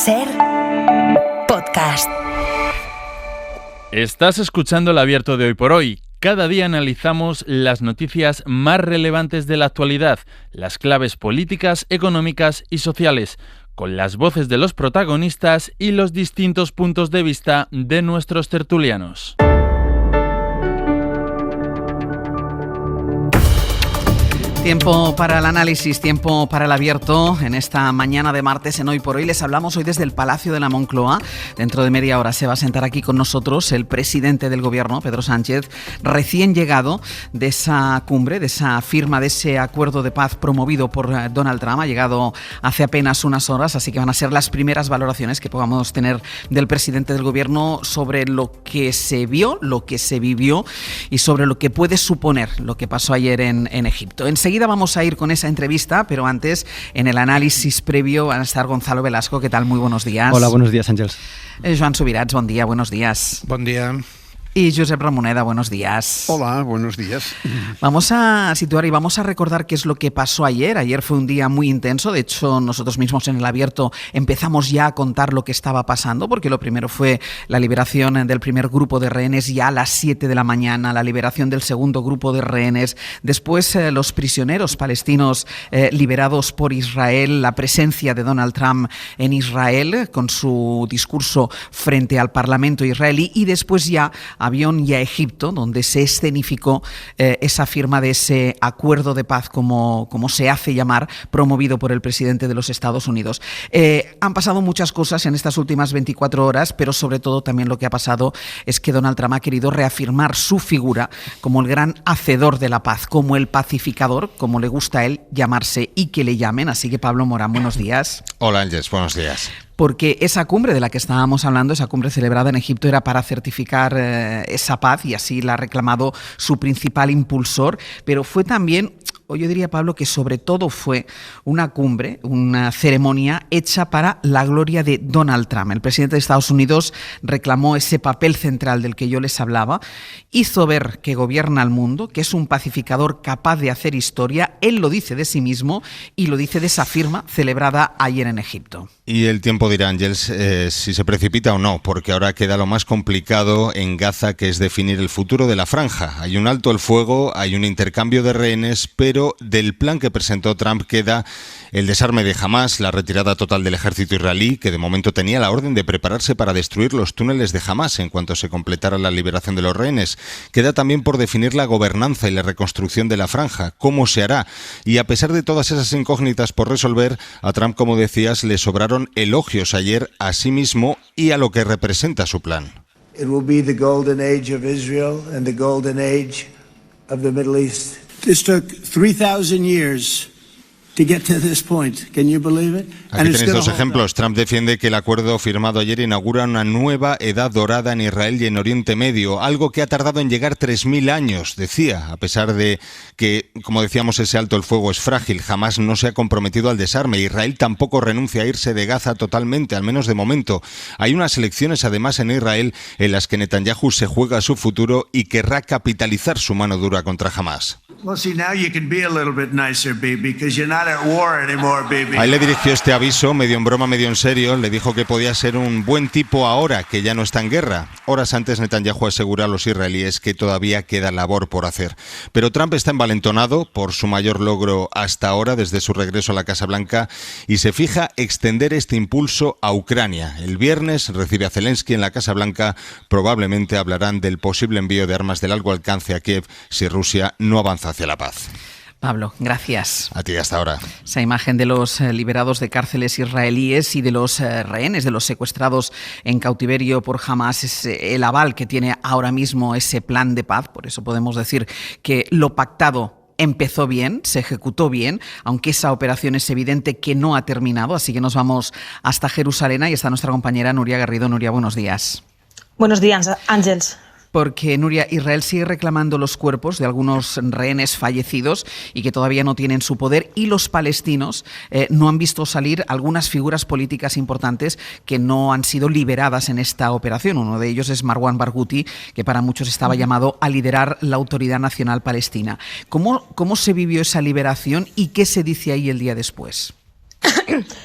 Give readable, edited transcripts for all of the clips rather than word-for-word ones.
SER Podcast. Estás escuchando El Abierto de Hoy por Hoy. Cada día analizamos las noticias más relevantes de la actualidad, las claves políticas, económicas y sociales, con las voces de los protagonistas y los distintos puntos de vista de nuestros tertulianos. Tiempo para el análisis, tiempo para el abierto. En esta mañana de martes en Hoy por Hoy les hablamos hoy desde el Palacio de la Moncloa. Dentro de media hora se va a sentar aquí con nosotros el presidente del Gobierno, Pedro Sánchez, recién llegado de esa cumbre, de esa firma, de ese acuerdo de paz promovido por Donald Trump. Ha llegado hace apenas unas horas, así que van a ser las primeras valoraciones que podamos tener del presidente del Gobierno sobre lo que se vio, lo que se vivió y sobre lo que puede suponer lo que pasó ayer en Egipto. Enseguida vamos a ir con esa entrevista, pero antes, en el análisis previo, van a estar Gonzalo Velasco. ¿Qué tal? Muy buenos días. Hola, buenos días, Àngels. Joan Subirats, buen día, buenos días. Buen día. Y Josep Ramoneda, buenos días. Hola, buenos días. Vamos a situar y vamos a recordar qué es lo que pasó ayer. Ayer fue un día muy intenso. De hecho, nosotros mismos en El Abierto empezamos ya a contar lo que estaba pasando, porque lo primero fue la liberación del primer grupo de rehenes ya a las 7 de la mañana, la liberación del segundo grupo de rehenes, después los prisioneros palestinos liberados por Israel, la presencia de Donald Trump en Israel con su discurso frente al Parlamento israelí y después ya avión y a Egipto, donde se escenificó esa firma de ese acuerdo de paz, como se hace llamar, promovido por el presidente de los Estados Unidos. Han pasado muchas cosas en estas últimas 24 horas, pero sobre todo también lo que ha pasado es que Donald Trump ha querido reafirmar su figura como el gran hacedor de la paz, como el pacificador, como le gusta a él llamarse y que le llamen. Así que Pablo Morán, buenos días. Hola Ángeles, buenos días. Porque esa cumbre de la que estábamos hablando, esa cumbre celebrada en Egipto, era para certificar esa paz y así la ha reclamado su principal impulsor, pero fue también, yo diría, Pablo, que sobre todo fue una cumbre, una ceremonia hecha para la gloria de Donald Trump. El presidente de Estados Unidos reclamó ese papel central del que yo les hablaba, hizo ver que gobierna el mundo, que es un pacificador capaz de hacer historia. Él lo dice de sí mismo y lo dice de esa firma celebrada ayer en Egipto. Y el tiempo dirá, Ángels, si se precipita o no, porque ahora queda lo más complicado en Gaza, que es definir el futuro de la franja. Hay un alto el fuego, hay un intercambio de rehenes, pero del plan que presentó Trump queda el desarme de Hamás, la retirada total del ejército israelí, que de momento tenía la orden de prepararse para destruir los túneles de Hamás en cuanto se completara la liberación de los rehenes. Queda también por definir la gobernanza y la reconstrucción de la franja, cómo se hará. Y a pesar de todas esas incógnitas por resolver, a Trump, como decías, le sobraron elogios ayer a sí mismo y a lo que representa su plan. It will be the golden age of Israel and the golden age of the Middle East. This took 3,000 years to get to this point. Can you believe it? Aquí tenéis dos ejemplos. Trump defiende que el acuerdo firmado ayer inaugura una nueva edad dorada en Israel y en Oriente Medio, algo que ha tardado en llegar 3.000 años, decía, a pesar de que, como decíamos, ese alto el fuego es frágil. Jamás no se ha comprometido al desarme. Israel tampoco renuncia a irse de Gaza totalmente, al menos de momento. Hay unas elecciones, además, en Israel, en las que Netanyahu se juega su futuro y querrá capitalizar su mano dura contra Hamás. Well, see, now you can be a little bit nicer, baby, because you're not at war anymore, baby. Ahí le dirigió este aviso, medio en broma, medio en serio. Le dijo que podía ser un buen tipo ahora, que ya no está en guerra. Horas antes, Netanyahu asegura a los israelíes que todavía queda labor por hacer. Pero Trump está envalentonado por su mayor logro hasta ahora, desde su regreso a la Casa Blanca, y se fija extender este impulso a Ucrania. El viernes recibe a Zelensky en la Casa Blanca. Probablemente hablarán del posible envío de armas de largo alcance a Kiev si Rusia no avanza hacia la paz. Pablo, gracias. A ti, hasta ahora. Esa imagen de los liberados de cárceles israelíes y de los rehenes, de los secuestrados en cautiverio por Hamás, es el aval que tiene ahora mismo ese plan de paz. Por eso podemos decir que lo pactado empezó bien, se ejecutó bien, aunque esa operación es evidente que no ha terminado. Así que nos vamos hasta Jerusalén y está nuestra compañera Nuria Garrido. Nuria, buenos días. Buenos días, Àngels. Porque, Nuria, Israel sigue reclamando los cuerpos de algunos rehenes fallecidos y que todavía no tienen su poder, y los palestinos no han visto salir algunas figuras políticas importantes que no han sido liberadas en esta operación. Uno de ellos es Marwan Barghouti, que para muchos estaba llamado a liderar la Autoridad Nacional Palestina. ¿Cómo se vivió esa liberación y qué se dice ahí el día después?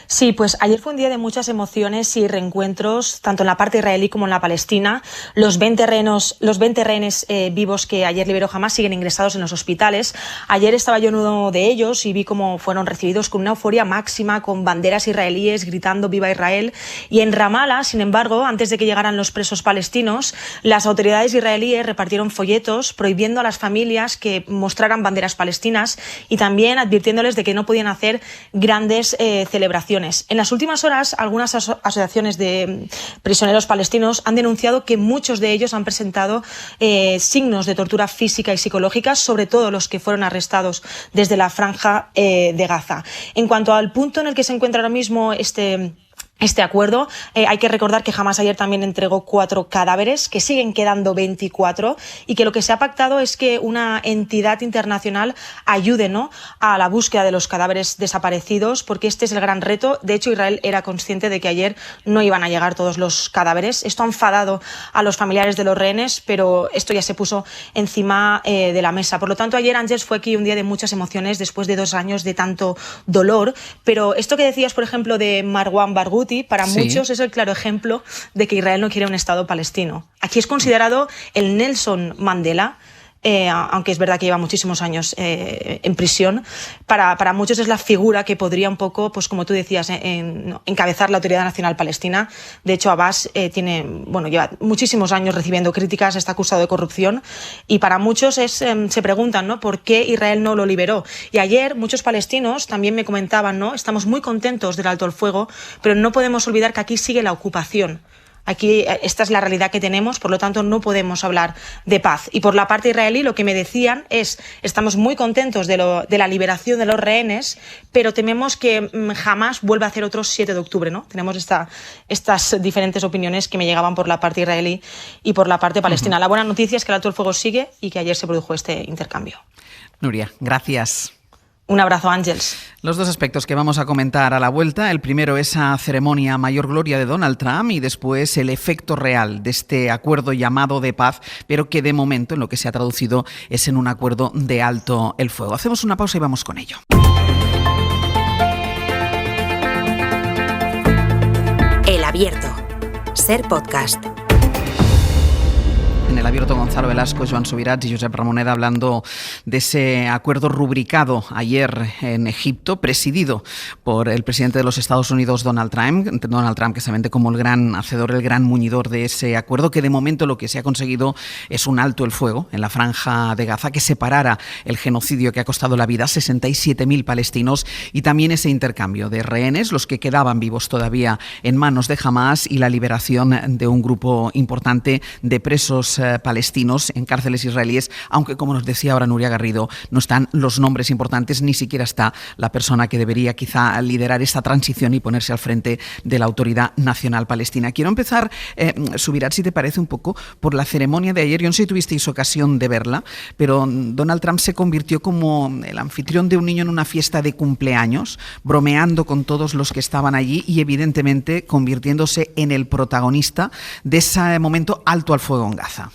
Sí, pues ayer fue un día de muchas emociones y reencuentros, tanto en la parte israelí como en la palestina. Los 20 rehenes vivos que ayer liberó Hamás siguen ingresados en los hospitales. Ayer estaba yo en uno de ellos y vi cómo fueron recibidos con una euforia máxima, con banderas israelíes gritando ¡Viva Israel! Y en Ramallah, sin embargo, antes de que llegaran los presos palestinos, las autoridades israelíes repartieron folletos prohibiendo a las familias que mostraran banderas palestinas y también advirtiéndoles de que no podían hacer grandes celebraciones. En las últimas horas, algunas asociaciones de prisioneros palestinos han denunciado que muchos de ellos han presentado signos de tortura física y psicológica, sobre todo los que fueron arrestados desde la franja de Gaza. En cuanto al punto en el que se encuentra ahora mismo este acuerdo, hay que recordar que Hamás ayer también entregó 4 cadáveres, que siguen quedando 24, y que lo que se ha pactado es que una entidad internacional ayude, ¿no?, a la búsqueda de los cadáveres desaparecidos, porque este es el gran reto. De hecho, Israel era consciente de que ayer no iban a llegar todos los cadáveres. Esto ha enfadado a los familiares de los rehenes, pero esto ya se puso encima de la mesa. Por lo tanto, ayer, Ángels, fue aquí un día de muchas emociones después de 2 años de tanto dolor. Pero esto que decías, por ejemplo, de Marwan Barghouti, para muchos es el claro ejemplo de que Israel no quiere un Estado palestino. Aquí es considerado el Nelson Mandela, aunque es verdad que lleva muchísimos años en prisión. Para muchos es la figura que podría un poco, pues como tú decías, encabezar la Autoridad Nacional Palestina. De hecho, Abbas lleva muchísimos años recibiendo críticas, está acusado de corrupción, y para muchos se preguntan, ¿no?, por qué Israel no lo liberó. Y ayer muchos palestinos también me comentaban, ¿no?, estamos muy contentos del alto el fuego, pero no podemos olvidar que aquí sigue la ocupación. Aquí esta es la realidad que tenemos, por lo tanto no podemos hablar de paz. Y por la parte israelí lo que me decían es: estamos muy contentos de la liberación de los rehenes, pero tememos que jamás vuelva a hacer otro 7 de octubre, ¿no? Tenemos estas diferentes opiniones que me llegaban por la parte israelí y por la parte palestina. La buena noticia es que el alto el fuego sigue y que ayer se produjo este intercambio. Nuria, gracias. Un abrazo, Ángels. Los 2 aspectos que vamos a comentar a la vuelta. El primero, esa ceremonia mayor gloria de Donald Trump, y después el efecto real de este acuerdo llamado de paz, pero que de momento en lo que se ha traducido es en un acuerdo de alto el fuego. Hacemos una pausa y vamos con ello. El Abierto. Ser podcast. En el Abierto, Gonzalo Velasco, Joan Subirats y Josep Ramoneda hablando de ese acuerdo rubricado ayer en Egipto, presidido por el presidente de los Estados Unidos, Donald Trump, que se vende como el gran hacedor, el gran muñidor de ese acuerdo, que de momento lo que se ha conseguido es un alto el fuego en la franja de Gaza, que separara el genocidio que ha costado la vida a 67.000 palestinos, y también ese intercambio de rehenes, los que quedaban vivos todavía en manos de Hamás, y la liberación de un grupo importante de presos palestinos en cárceles israelíes, aunque, como nos decía ahora Nuria Garrido, no están los nombres importantes, ni siquiera está la persona que debería quizá liderar esta transición y ponerse al frente de la Autoridad Nacional Palestina. Quiero empezar, Subirats, si te parece, un poco por la ceremonia de ayer. Yo no sé si tuvisteis ocasión de verla, pero Donald Trump se convirtió como el anfitrión de un niño en una fiesta de cumpleaños, bromeando con todos los que estaban allí y evidentemente convirtiéndose en el protagonista de ese momento alto al fuego en Gaza.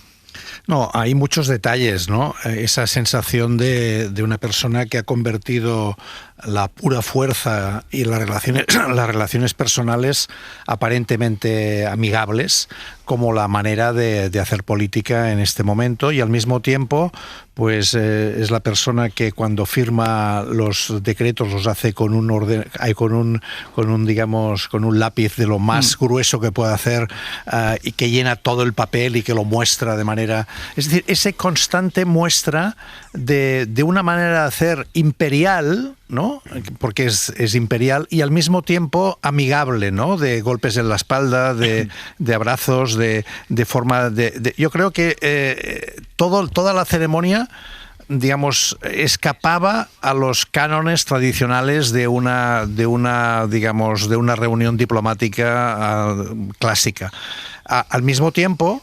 No, hay muchos detalles, ¿no? Esa sensación de una persona que ha convertido la pura fuerza y las relaciones personales aparentemente amigables como la manera de hacer política en este momento, y al mismo tiempo pues es la persona que cuando firma los decretos los hace con un lápiz de lo más grueso que puede hacer, y que llena todo el papel y que lo muestra de manera, es decir, ese constante muestra de una manera de hacer imperial, ¿no? Porque es imperial, y al mismo tiempo amigable, ¿no? De golpes en la espalda, de abrazos, de forma de yo creo que toda la ceremonia, digamos, escapaba a los cánones tradicionales de una reunión diplomática clásica. Al mismo tiempo,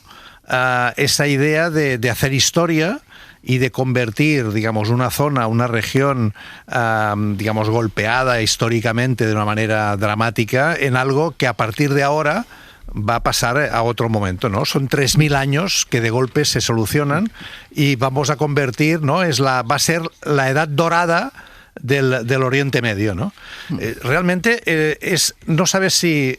esa idea de hacer historia y de convertir, digamos, una zona, una región, digamos, golpeada históricamente de una manera dramática, en algo que a partir de ahora va a pasar a otro momento, ¿no? Son 3.000 años que de golpe se solucionan, y vamos a convertir, ¿no? Va a ser la edad dorada del Oriente Medio, ¿no? Realmente no sabes si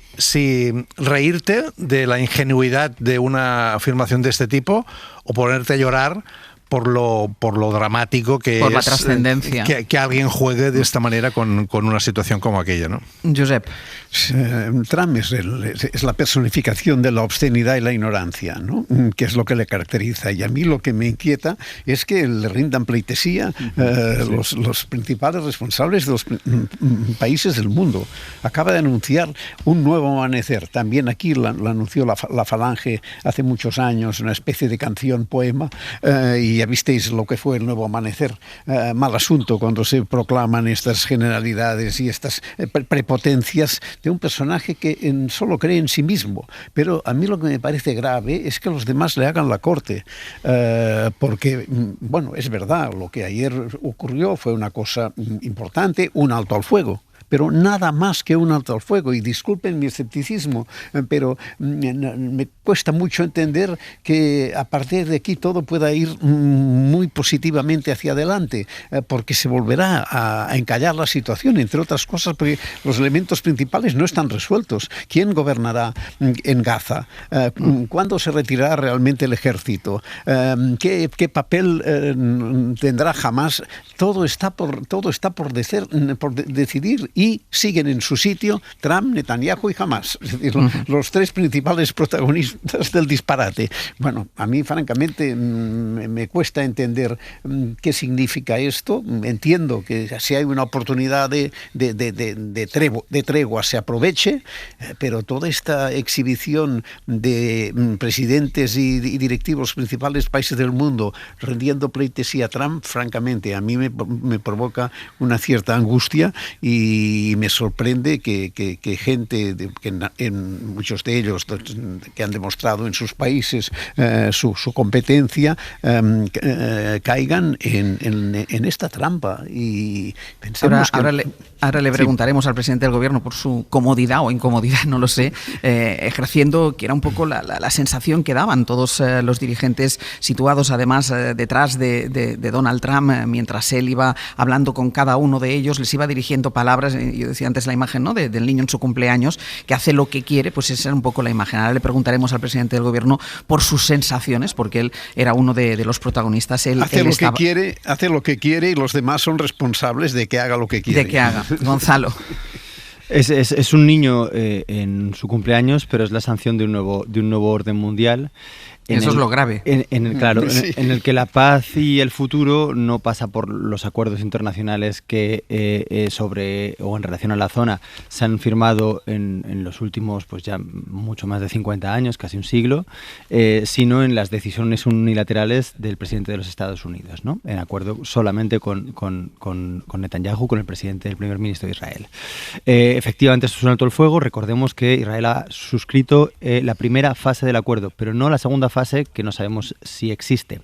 reírte de la ingenuidad de una afirmación de este tipo o ponerte a llorar por lo dramático que por es la trascendencia que alguien juegue de esta manera con una situación como aquella, ¿no? Josep. Trump es la personificación de la obscenidad y la ignorancia, ¿no? Que es lo que le caracteriza. Y a mí lo que me inquieta es que le rindan pleitesía los principales responsables de los países del mundo. Acaba de anunciar un nuevo amanecer. También aquí la anunció la Falange hace muchos años, una especie de canción, poema, y ya visteis lo que fue el nuevo amanecer. Mal asunto cuando se proclaman estas generalidades y estas prepotencias de un personaje que solo cree en sí mismo. Pero a mí lo que me parece grave es que los demás le hagan la corte, porque, bueno, es verdad, lo que ayer ocurrió fue una cosa importante, un alto al fuego. Pero nada más que un alto al fuego. Y disculpen mi escepticismo, pero me cuesta mucho entender que a partir de aquí todo pueda ir muy positivamente hacia adelante, porque se volverá a encallar la situación, entre otras cosas, porque los elementos principales no están resueltos. ¿Quién gobernará en Gaza? ¿Cuándo se retirará realmente el ejército? ¿Qué papel tendrá Hamás? Todo está por decidir. Y siguen en su sitio Trump, Netanyahu y Hamás, es decir, los tres principales protagonistas del disparate. Bueno, a mí francamente me cuesta entender qué significa esto. Entiendo que si hay una oportunidad de tregua se aproveche, pero toda esta exhibición de presidentes y directivos principales países del mundo rendiendo pleitesía a Trump, francamente a mí me provoca una cierta angustia y me sorprende que gente, muchos de ellos que han demostrado en sus países su competencia, caigan en esta trampa. Y pensamos ahora le preguntaremos al presidente del gobierno por su comodidad o incomodidad, no lo sé, ejerciendo, que era un poco la sensación que daban todos los dirigentes situados además detrás de Donald Trump, mientras él iba hablando con cada uno de ellos, les iba dirigiendo palabras. Yo decía antes la imagen, ¿no?, del niño en su cumpleaños, que hace lo que quiere, pues esa era un poco la imagen. Ahora le preguntaremos al presidente del gobierno por sus sensaciones, porque él era uno de los protagonistas. Hace lo que quiere y los demás son responsables de que haga lo que quiere. De que haga. Gonzalo. Es un niño en su cumpleaños, pero es la sanción de un nuevo orden mundial. Eso es lo grave. En el que la paz y el futuro no pasa por los acuerdos internacionales que sobre o en relación a la zona se han firmado en los últimos, pues ya mucho más de 50 años, casi un siglo, sino en las decisiones unilaterales del presidente de los Estados Unidos, ¿no? En acuerdo solamente con Netanyahu, con el primer ministro de Israel. Efectivamente, esto es un alto el fuego. Recordemos que Israel ha suscrito la primera fase del acuerdo, pero no la segunda fase, que no sabemos si existe.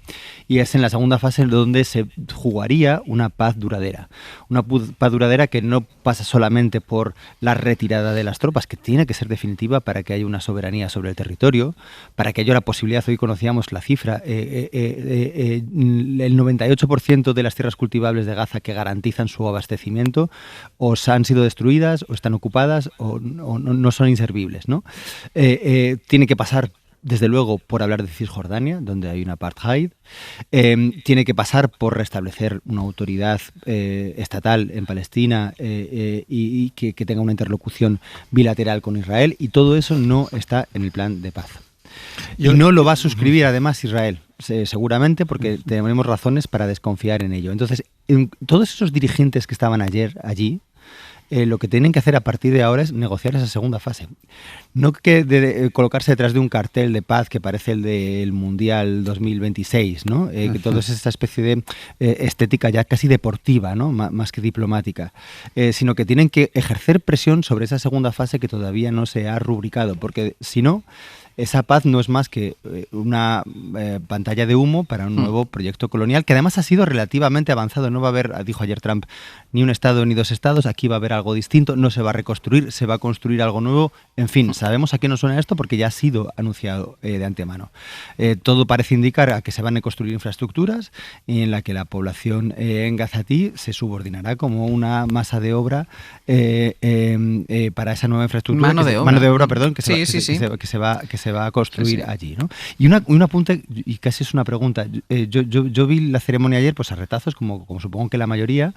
Y es en la segunda fase donde se jugaría una paz duradera. Una paz duradera que no pasa solamente por la retirada de las tropas, que tiene que ser definitiva para que haya una soberanía sobre el territorio, para que haya la posibilidad, hoy conocíamos la cifra, el 98% de las tierras cultivables de Gaza que garantizan su abastecimiento o han sido destruidas o están ocupadas o no son inservibles, ¿no? Tiene que pasar desde luego por hablar de Cisjordania, donde hay un apartheid. Tiene que pasar por restablecer una autoridad estatal en Palestina y que tenga una interlocución bilateral con Israel, y todo eso no está en el plan de paz. Y no lo va a suscribir además Israel, seguramente, porque tenemos razones para desconfiar en ello. Entonces, todos esos dirigentes que estaban ayer allí, lo que tienen que hacer a partir de ahora es negociar esa segunda fase. No que colocarse detrás de un cartel de paz que parece el del Mundial 2026, ¿no? Que todo es esta especie de estética ya casi deportiva, ¿no? Más que diplomática. Sino que tienen que ejercer presión sobre esa segunda fase que todavía no se ha rubricado, porque si no, esa paz no es más que una pantalla de humo para un nuevo proyecto colonial que además ha sido relativamente avanzado. No va a haber, dijo ayer Trump, ni un Estado ni dos Estados, aquí va a haber algo distinto, no se va a reconstruir, se va a construir algo nuevo. En fin, sabemos a qué nos suena esto porque ya ha sido anunciado de antemano. Todo parece indicar a que se van a construir infraestructuras y en la que la población en Gazatí se subordinará como una masa de obra para esa nueva infraestructura. Mano de obra, perdón, que se va a construir allí, ¿no? Y un apunte, y casi es una pregunta. Yo vi la ceremonia ayer pues a retazos, como supongo que la mayoría.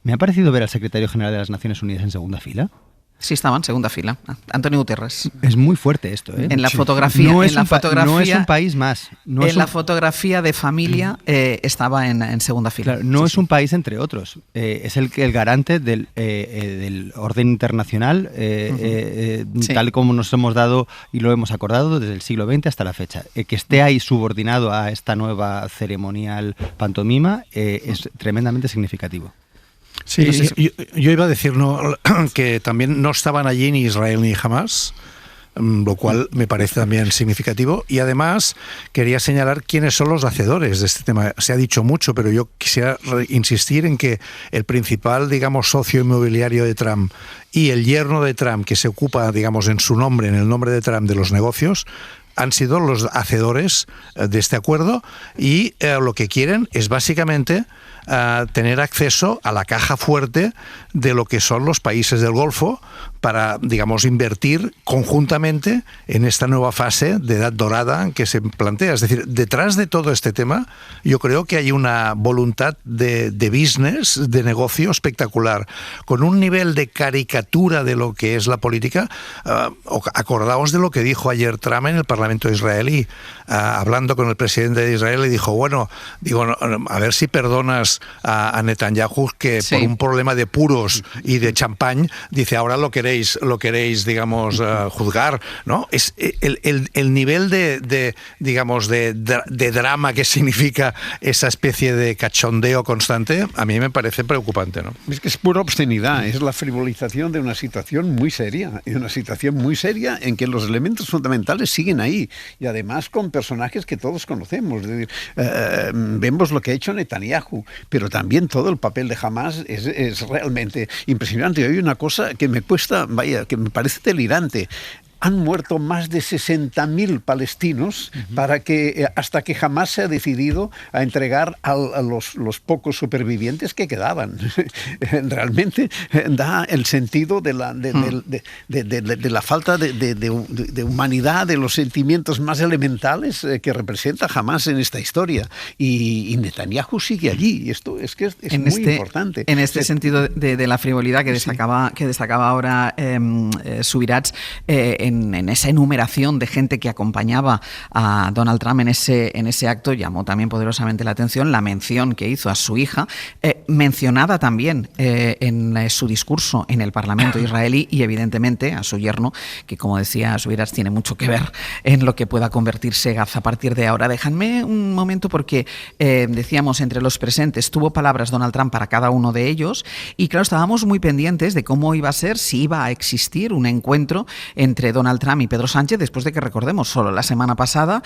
Me ha parecido ver al secretario general de las Naciones Unidas en segunda fila. Sí, estaba en segunda fila. Antonio Guterres. Es muy fuerte esto, ¿eh? En la fotografía. No es un país más. La fotografía de familia estaba en segunda fila. Claro, no es un país entre otros. Es el garante del orden internacional, tal como nos hemos dado y lo hemos acordado desde el siglo XX hasta la fecha. Que esté ahí subordinado a esta nueva ceremonial pantomima es tremendamente significativo. Sí, yo iba a decir que también no estaban allí ni Israel ni Hamas, lo cual me parece también significativo. Y además quería señalar quiénes son los hacedores de este tema. Se ha dicho mucho, pero yo quisiera insistir en que el principal, digamos, socio inmobiliario de Trump y el yerno de Trump, que se ocupa, digamos, en su nombre, en el nombre de Trump, de los negocios, han sido los hacedores de este acuerdo y lo que quieren es básicamente tener acceso a la caja fuerte de lo que son los países del Golfo para, digamos, invertir conjuntamente en esta nueva fase de edad dorada que se plantea. Es decir, detrás de todo este tema yo creo que hay una voluntad de business, de negocio espectacular, con un nivel de caricatura de lo que es la política. Acordaos de lo que dijo ayer Trump en el Parlamento israelí, hablando con el presidente de Israel, le dijo, a ver si perdonas a Netanyahu, que por un problema de puros y de champán, dice, ahora lo queréis, digamos, juzgar, ¿no? Es el nivel de drama que significa esa especie de cachondeo constante, a mí me parece preocupante, ¿no? Es que es pura obscenidad, es la frivolización de una situación muy seria, en que los elementos fundamentales siguen ahí, y además con personajes que todos conocemos. Es decir, vemos lo que ha hecho Netanyahu, pero también todo el papel de Hamas es realmente impresionante. Y hay una cosa que me que me parece delirante. Han muerto más de 60.000 palestinos hasta que jamás se ha decidido a entregar a los pocos supervivientes que quedaban. Realmente da el sentido de la falta de humanidad, de los sentimientos más elementales que representa Hamas en esta historia. Y Netanyahu sigue allí. Y esto es muy importante. En este sentido de la frivolidad que destacaba ahora Subirats, en esa enumeración de gente que acompañaba a Donald Trump en ese acto, llamó también poderosamente la atención la mención que hizo a su hija, mencionada también en su discurso en el Parlamento israelí, y evidentemente a su yerno, que como decía Subirats tiene mucho que ver en lo que pueda convertirse Gaza a partir de ahora. Déjame un momento porque decíamos, entre los presentes tuvo palabras Donald Trump para cada uno de ellos, y claro, estábamos muy pendientes de cómo iba a ser, si iba a existir un encuentro entre Donald Trump y Pedro Sánchez, después de que, recordemos, solo la semana pasada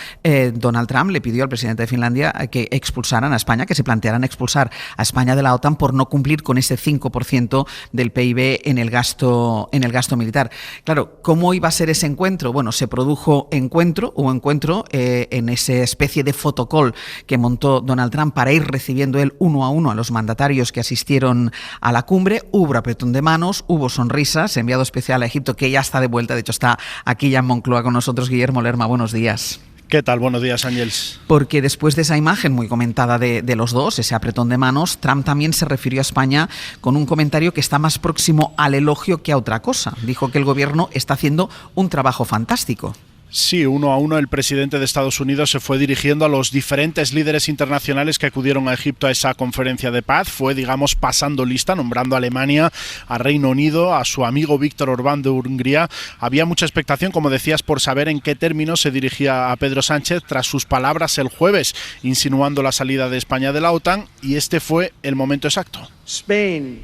Donald Trump le pidió al presidente de Finlandia que expulsaran a España, que se plantearan expulsar a España de la OTAN por no cumplir con ese 5% del PIB en el gasto militar. Claro, ¿cómo iba a ser ese encuentro? Bueno, se produjo hubo encuentro en esa especie de fotocall que montó Donald Trump para ir recibiendo él uno a uno a los mandatarios que asistieron a la cumbre. Hubo apretón de manos, hubo sonrisas, enviado especial a Egipto, que ya está de vuelta, de hecho está aquí ya en Moncloa con nosotros, Guillermo Lerma. Buenos días. ¿Qué tal? Buenos días, Ángels. Porque después de esa imagen muy comentada de los dos, ese apretón de manos, Trump también se refirió a España con un comentario que está más próximo al elogio que a otra cosa. Dijo que el gobierno está haciendo un trabajo fantástico. Sí, uno a uno el presidente de Estados Unidos se fue dirigiendo a los diferentes líderes internacionales que acudieron a Egipto a esa conferencia de paz. Fue, digamos, pasando lista, nombrando a Alemania, a Reino Unido, a su amigo Víctor Orbán de Hungría. Había mucha expectación, como decías, por saber en qué términos se dirigía a Pedro Sánchez tras sus palabras el jueves, insinuando la salida de España de la OTAN, y este fue el momento exacto. Spain.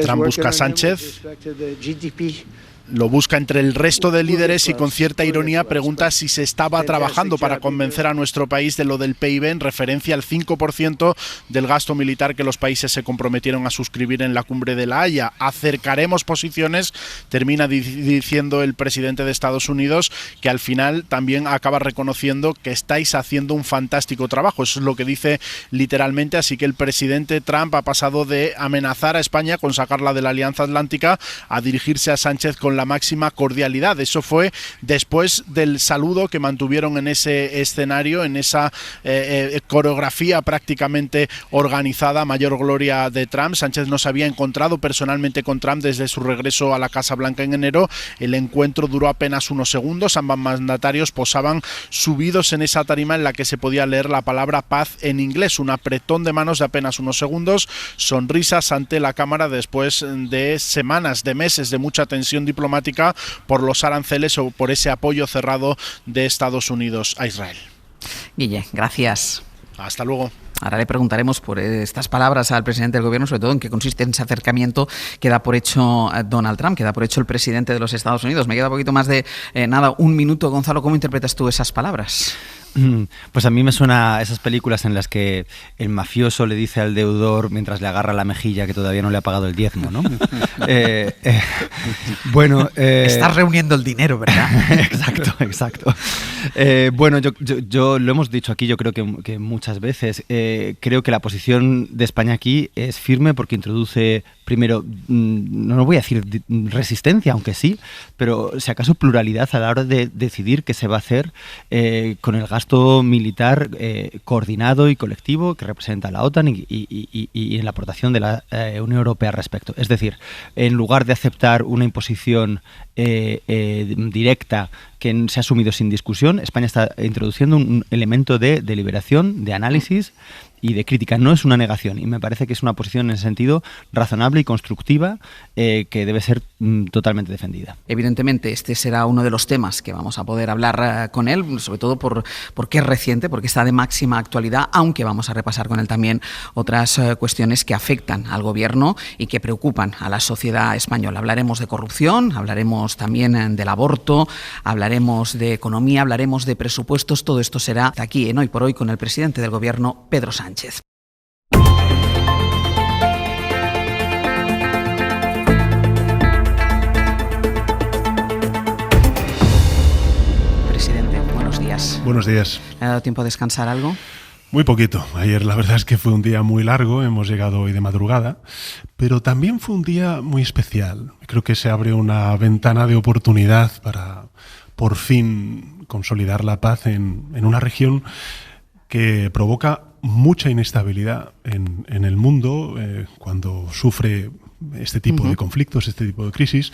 Trump busca a Sánchez lo busca entre el resto de líderes y con cierta ironía pregunta si se estaba trabajando para convencer a nuestro país de lo del PIB en referencia al 5% del gasto militar que los países se comprometieron a suscribir en la cumbre de La Haya. Acercaremos posiciones, termina diciendo el presidente de Estados Unidos, que al final también acaba reconociendo que estáis haciendo un fantástico trabajo. Eso es lo que dice literalmente, así que el presidente Trump ha pasado de amenazar a España con sacarla de la Alianza Atlántica a dirigirse a Sánchez con la máxima cordialidad. Eso fue después del saludo que mantuvieron en ese escenario, en esa coreografía prácticamente organizada, mayor gloria de Trump. Sánchez no se había encontrado personalmente con Trump desde su regreso a la Casa Blanca en enero. El encuentro duró apenas unos segundos. Ambos mandatarios posaban subidos en esa tarima en la que se podía leer la palabra paz en inglés. Un apretón de manos de apenas unos segundos, sonrisas ante la cámara después de semanas, de meses de mucha tensión diplomática por los aranceles o por ese apoyo cerrado de Estados Unidos a Israel. Guille, gracias. Hasta luego. Ahora le preguntaremos por estas palabras al presidente del gobierno, sobre todo en qué consiste ese acercamiento que da por hecho Donald Trump, que da por hecho el presidente de los Estados Unidos. Me queda un poquito más de un minuto. Gonzalo, ¿cómo interpretas tú esas palabras? Pues a mí me suena a esas películas en las que el mafioso le dice al deudor mientras le agarra la mejilla que todavía no le ha pagado el diezmo, ¿no? Bueno, estás reuniendo el dinero, ¿verdad? Exacto. Bueno, yo lo hemos dicho aquí, yo creo que muchas veces. Creo que la posición de España aquí es firme porque introduce, primero, no voy a decir resistencia, aunque sí, pero si acaso pluralidad a la hora de decidir qué se va a hacer con el gasto militar coordinado y colectivo que representa la OTAN y en la aportación de la Unión Europea al respecto. Es decir, en lugar de aceptar una imposición directa que se ha asumido sin discusión, España está introduciendo un elemento de deliberación, de análisis y de crítica. No es una negación, y me parece que es una posición en ese sentido razonable y constructiva que debe ser totalmente defendida. Evidentemente este será uno de los temas que vamos a poder hablar con él, sobre todo porque es reciente, porque está de máxima actualidad, aunque vamos a repasar con él también otras cuestiones que afectan al gobierno y que preocupan a la sociedad española. Hablaremos de corrupción, hablaremos también del aborto, hablaremos de economía, hablaremos de presupuestos. Todo esto será aquí en Hoy por Hoy con el presidente del gobierno, Pedro Sánchez. Presidente, buenos días. Buenos días. ¿Le ha dado tiempo a descansar algo? Muy poquito. Ayer la verdad es que fue un día muy largo, hemos llegado hoy de madrugada, pero también fue un día muy especial. Creo que se abre una ventana de oportunidad para por fin consolidar la paz en una región que provoca mucha inestabilidad en el mundo cuando sufre este tipo de conflictos, este tipo de crisis,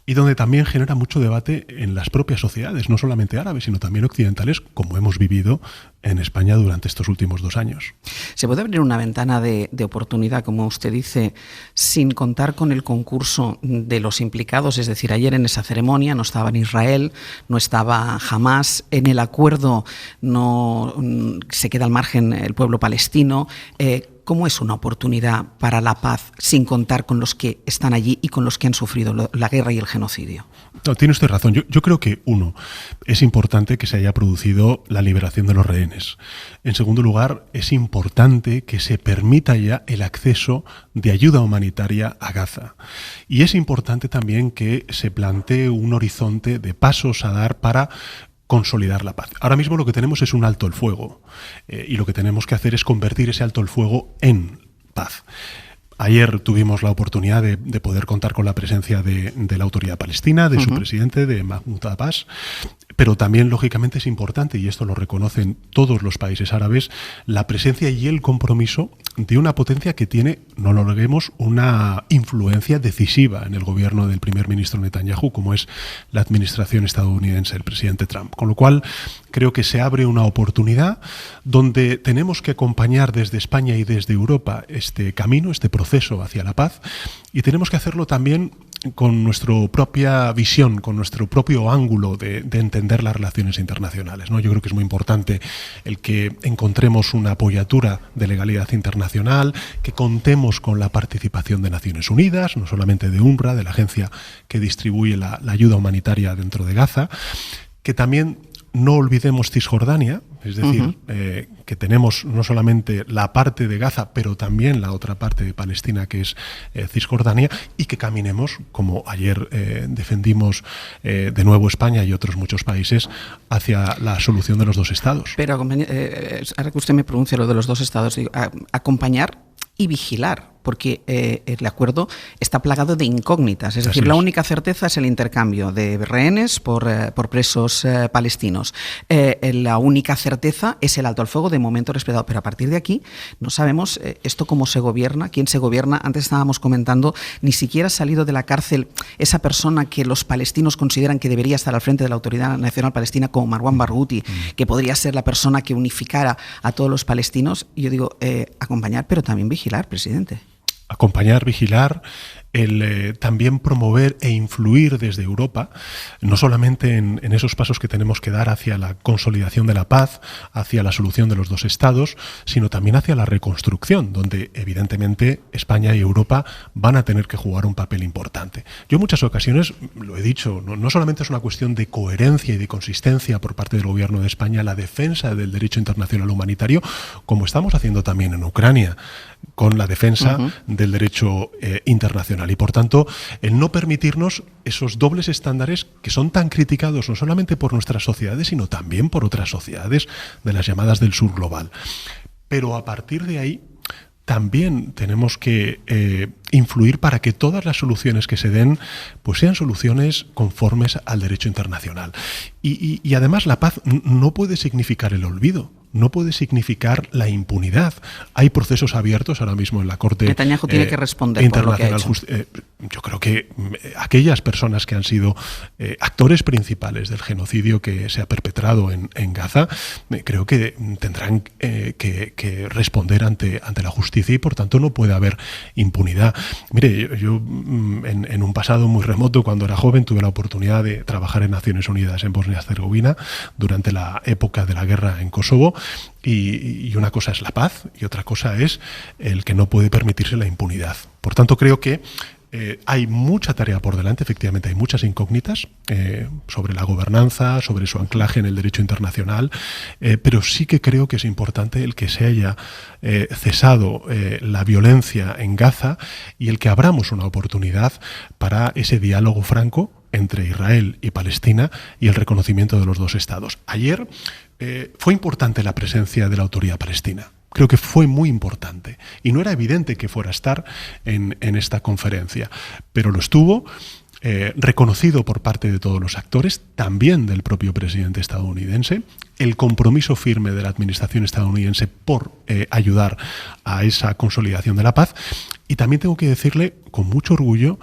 y donde también genera mucho debate en las propias sociedades, no solamente árabes, sino también occidentales, como hemos vivido en España durante estos últimos 2 años. ¿Se puede abrir una ventana de oportunidad, como usted dice, sin contar con el concurso de los implicados? Es decir, ayer en esa ceremonia no estaba en Israel, no estaba Hamás, en el acuerdo no se queda al margen el pueblo palestino. ¿Cómo es una oportunidad para la paz sin contar con los que están allí y con los que han sufrido la guerra y el genocidio? No, tiene usted razón. Yo creo que, uno, es importante que se haya producido la liberación de los rehenes. En segundo lugar, es importante que se permita ya el acceso de ayuda humanitaria a Gaza. Y es importante también que se plantee un horizonte de pasos a dar para consolidar la paz. Ahora mismo lo que tenemos es un alto el fuego y lo que tenemos que hacer es convertir ese alto el fuego en paz. Ayer tuvimos la oportunidad de poder contar con la presencia de la Autoridad Palestina, de su presidente, de Mahmoud Abbas, pero también, lógicamente, es importante, y esto lo reconocen todos los países árabes, la presencia y el compromiso de una potencia que tiene, no lo neguemos, una influencia decisiva en el gobierno del primer ministro Netanyahu, como es la administración estadounidense, el presidente Trump. Con lo cual, creo que se abre una oportunidad donde tenemos que acompañar desde España y desde Europa este camino, este proceso hacia la paz, y tenemos que hacerlo también con nuestra propia visión, con nuestro propio ángulo de entender las relaciones internacionales, ¿no? Yo creo que es muy importante el que encontremos una apoyatura de legalidad internacional, que contemos con la participación de Naciones Unidas, no solamente de UNRWA, de la agencia que distribuye la ayuda humanitaria dentro de Gaza, que también no olvidemos Cisjordania, es decir, que tenemos no solamente la parte de Gaza, pero también la otra parte de Palestina, que es Cisjordania, y que caminemos, como ayer defendimos de nuevo España y otros muchos países, hacia la solución de los dos estados. Pero ahora que usted me pronuncia lo de los dos estados, digo, acompañar y vigilar, porque el acuerdo está plagado de incógnitas. Es decir, la única certeza es el intercambio de rehenes por presos palestinos. La única certeza es el alto al fuego de momento respetado. Pero a partir de aquí no sabemos esto cómo se gobierna, quién se gobierna. Antes estábamos comentando, ni siquiera ha salido de la cárcel esa persona que los palestinos consideran que debería estar al frente de la Autoridad Nacional Palestina, como Marwan Barghouti, que podría ser la persona que unificara a todos los palestinos. Y yo digo, acompañar, pero también vigilar, presidente. Acompañar, vigilar, también promover e influir desde Europa, no solamente en esos pasos que tenemos que dar hacia la consolidación de la paz, hacia la solución de los dos estados, sino también hacia la reconstrucción, donde evidentemente España y Europa van a tener que jugar un papel importante. Yo en muchas ocasiones, lo he dicho, no solamente es una cuestión de coherencia y de consistencia por parte del Gobierno de España, la defensa del derecho internacional humanitario, como estamos haciendo también en Ucrania, con la defensa del derecho internacional. Y por tanto, el no permitirnos esos dobles estándares que son tan criticados no solamente por nuestras sociedades, sino también por otras sociedades de las llamadas del sur global. Pero a partir de ahí, también tenemos que influir para que todas las soluciones que se den pues sean soluciones conformes al derecho internacional. Y además la paz no puede significar el olvido. No puede significar la impunidad. Hay procesos abiertos ahora mismo en la Corte Netanyahu tiene que responder Internacional. Por lo que ha hecho. Yo creo que aquellas personas que han sido actores principales del genocidio que se ha perpetrado en Gaza, creo que tendrán que responder ante la justicia y por tanto no puede haber impunidad. Mire, yo en un pasado muy remoto, cuando era joven, tuve la oportunidad de trabajar en Naciones Unidas en Bosnia y Herzegovina durante la época de la guerra en Kosovo. Y una cosa es la paz y otra cosa es el que no puede permitirse la impunidad. Por tanto, creo que hay mucha tarea por delante, efectivamente hay muchas incógnitas sobre la gobernanza, sobre su anclaje en el derecho internacional, pero sí que creo que es importante el que se haya cesado la violencia en Gaza y el que abramos una oportunidad para ese diálogo franco entre Israel y Palestina y el reconocimiento de los dos estados. Ayer fue importante la presencia de la Autoridad Palestina. Creo que fue muy importante. Y no era evidente que fuera a estar en esta conferencia. Pero lo estuvo, reconocido por parte de todos los actores, también del propio presidente estadounidense, el compromiso firme de la administración estadounidense por ayudar a esa consolidación de la paz. Y también tengo que decirle con mucho orgullo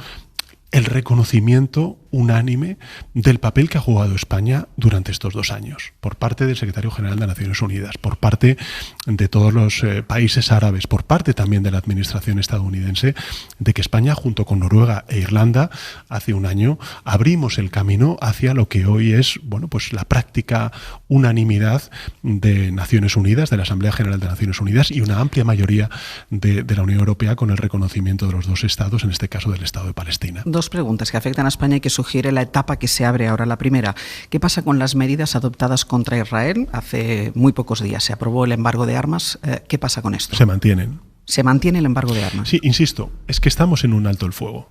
el reconocimiento unánime del papel que ha jugado España durante estos 2 años, por parte del secretario general de Naciones Unidas, por parte de todos los países árabes, por parte también de la administración estadounidense, de que España, junto con Noruega e Irlanda, hace 1 año abrimos el camino hacia lo que hoy es, bueno, pues la práctica unanimidad de Naciones Unidas, de la Asamblea General de Naciones Unidas y una amplia mayoría de la Unión Europea con el reconocimiento de los dos estados, en este caso del Estado de Palestina. 2 preguntas que afectan a España y que sugiere la etapa que se abre ahora. La primera, ¿qué pasa con las medidas adoptadas contra Israel? Hace muy pocos días se aprobó el embargo de armas. ¿Qué pasa con esto? Se mantienen. ¿Se mantiene el embargo de armas? Sí, insisto, es que estamos en un alto el fuego.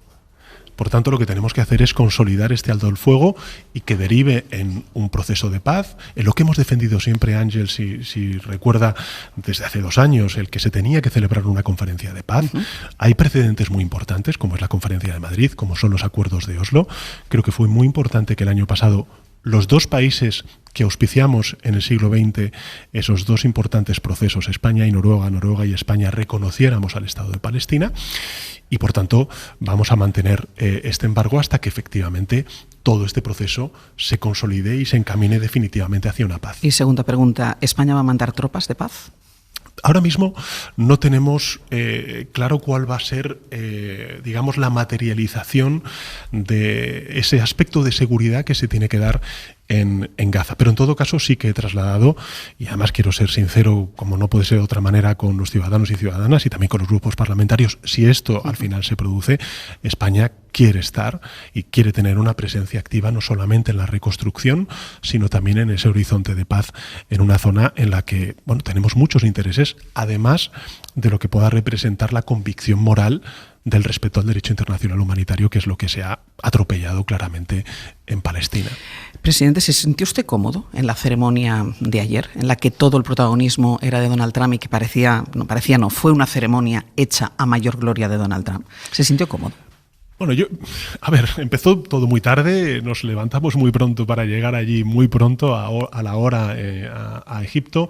Por tanto, lo que tenemos que hacer es consolidar este alto el fuego y que derive en un proceso de paz, en lo que hemos defendido siempre, Ángel, si recuerda, desde hace 2 años, el que se tenía que celebrar una conferencia de paz. Hay precedentes muy importantes, como es la Conferencia de Madrid, como son los acuerdos de Oslo. Creo que fue muy importante que el año pasado los 2 países que auspiciamos en el siglo XX esos 2 importantes procesos, España y Noruega, Noruega y España, reconociéramos al Estado de Palestina y, por tanto, vamos a mantener este embargo hasta que efectivamente todo este proceso se consolide y se encamine definitivamente hacia una paz. Y segunda pregunta, ¿España va a mandar tropas de paz? Ahora mismo no tenemos claro cuál va a ser, digamos, la materialización de ese aspecto de seguridad que se tiene que dar en Gaza. Pero en todo caso sí que he trasladado, y además quiero ser sincero, como no puede ser de otra manera, con los ciudadanos y ciudadanas y también con los grupos parlamentarios, si esto al final se produce, España quiere estar y quiere tener una presencia activa no solamente en la reconstrucción, sino también en ese horizonte de paz en una zona en la que, bueno, tenemos muchos intereses, además de lo que pueda representar la convicción moral del respeto al derecho internacional humanitario, que es lo que se ha atropellado claramente en Palestina. Presidente, ¿se sintió usted cómodo en la ceremonia de ayer, en la que todo el protagonismo era de Donald Trump y que fue una ceremonia hecha a mayor gloria de Donald Trump? ¿Se sintió cómodo? Bueno, empezó todo muy tarde, nos levantamos muy pronto para llegar allí muy pronto a la hora a Egipto.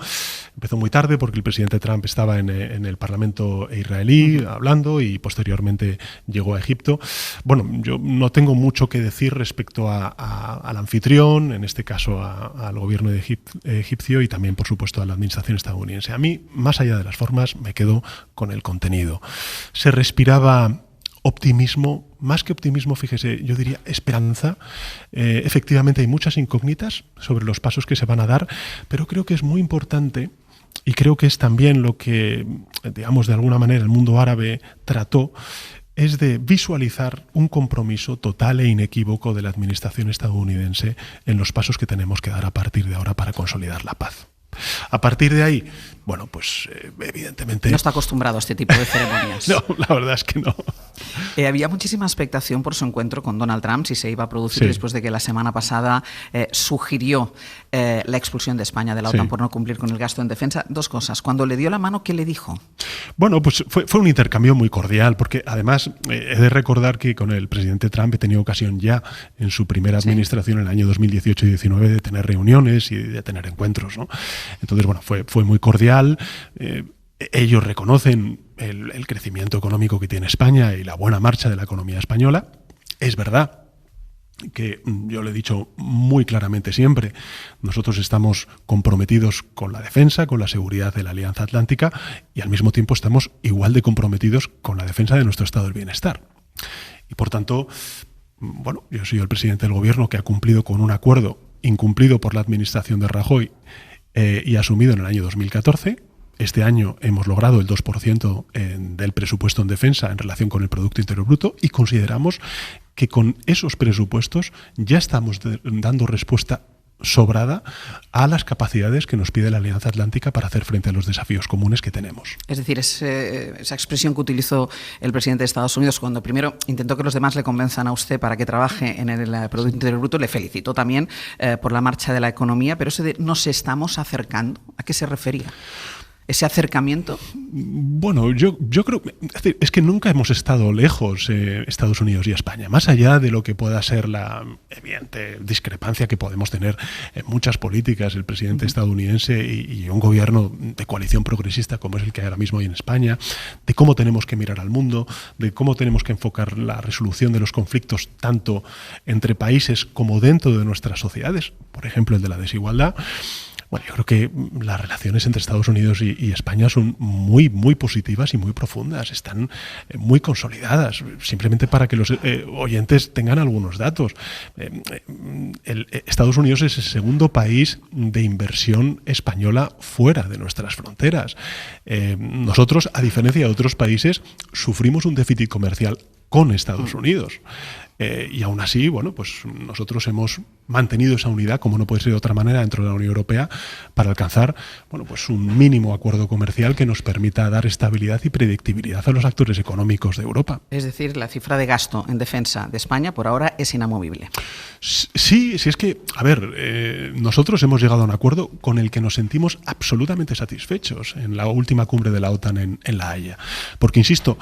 Empezó muy tarde porque el presidente Trump estaba en el Parlamento israelí hablando y posteriormente llegó a Egipto. Bueno, yo no tengo mucho que decir respecto al anfitrión, en este caso al gobierno egipcio y también, por supuesto, a la administración estadounidense. A mí, más allá de las formas, me quedo con el contenido. Se respiraba optimismo, más que optimismo, fíjese, yo diría esperanza. Efectivamente hay muchas incógnitas sobre los pasos que se van a dar, pero creo que es muy importante y creo que es también lo que, digamos, de alguna manera el mundo árabe trató, es de visualizar un compromiso total e inequívoco de la administración estadounidense en los pasos que tenemos que dar a partir de ahora para consolidar la paz. A partir de ahí, bueno, pues evidentemente... No está acostumbrado a este tipo de ceremonias. No, la verdad es que no. Había muchísima expectación por su encuentro con Donald Trump, si se iba a producir después de que la semana pasada sugirió la expulsión de España de la OTAN por no cumplir con el gasto en defensa. Dos cosas. Cuando le dio la mano, ¿qué le dijo? Bueno, pues fue un intercambio muy cordial, porque además he de recordar que con el presidente Trump he tenido ocasión ya en su primera administración, en el año 2018 y 2019, de tener reuniones y de tener encuentros, ¿no? Entonces, bueno, fue muy cordial. Ellos reconocen el crecimiento económico que tiene España y la buena marcha de la economía española. Es verdad que yo le he dicho muy claramente siempre, nosotros estamos comprometidos con la defensa, con la seguridad de la Alianza Atlántica y al mismo tiempo estamos igual de comprometidos con la defensa de nuestro estado del bienestar. Y por tanto, bueno, yo soy el presidente del gobierno que ha cumplido con un acuerdo incumplido por la administración de Rajoy y asumido en el año 2014. Este año hemos logrado el 2% del presupuesto en defensa en relación con el Producto Interior Bruto y consideramos que con esos presupuestos ya estamos dando respuesta sobrada a las capacidades que nos pide la Alianza Atlántica para hacer frente a los desafíos comunes que tenemos. Es decir, esa expresión que utilizó el presidente de Estados Unidos cuando primero intentó que los demás le convenzan a usted para que trabaje en el Producto Interior Bruto, le felicitó también por la marcha de la economía, pero eso de nos estamos acercando, ¿a qué se refería? ¿Ese acercamiento? Bueno, yo creo es que nunca hemos estado lejos, Estados Unidos y España, más allá de lo que pueda ser la evidente discrepancia que podemos tener en muchas políticas, el presidente estadounidense y un gobierno de coalición progresista como es el que ahora mismo hay en España, de cómo tenemos que mirar al mundo, de cómo tenemos que enfocar la resolución de los conflictos tanto entre países como dentro de nuestras sociedades, por ejemplo el de la desigualdad. Bueno, yo creo que las relaciones entre Estados Unidos y España son muy, muy positivas y muy profundas, están muy consolidadas. Simplemente para que los oyentes tengan algunos datos. Estados Unidos es el segundo país de inversión española fuera de nuestras fronteras. Nosotros, a diferencia de otros países, sufrimos un déficit comercial con Estados Unidos. Y aún así, bueno, pues nosotros hemos mantenido esa unidad, como no puede ser de otra manera, dentro de la Unión Europea, para alcanzar, bueno, pues un mínimo acuerdo comercial que nos permita dar estabilidad y predictibilidad a los actores económicos de Europa. Es decir, la cifra de gasto en defensa de España por ahora es inamovible. Sí, es que, a ver, nosotros hemos llegado a un acuerdo con el que nos sentimos absolutamente satisfechos en la última cumbre de la OTAN en La Haya. Porque, insisto,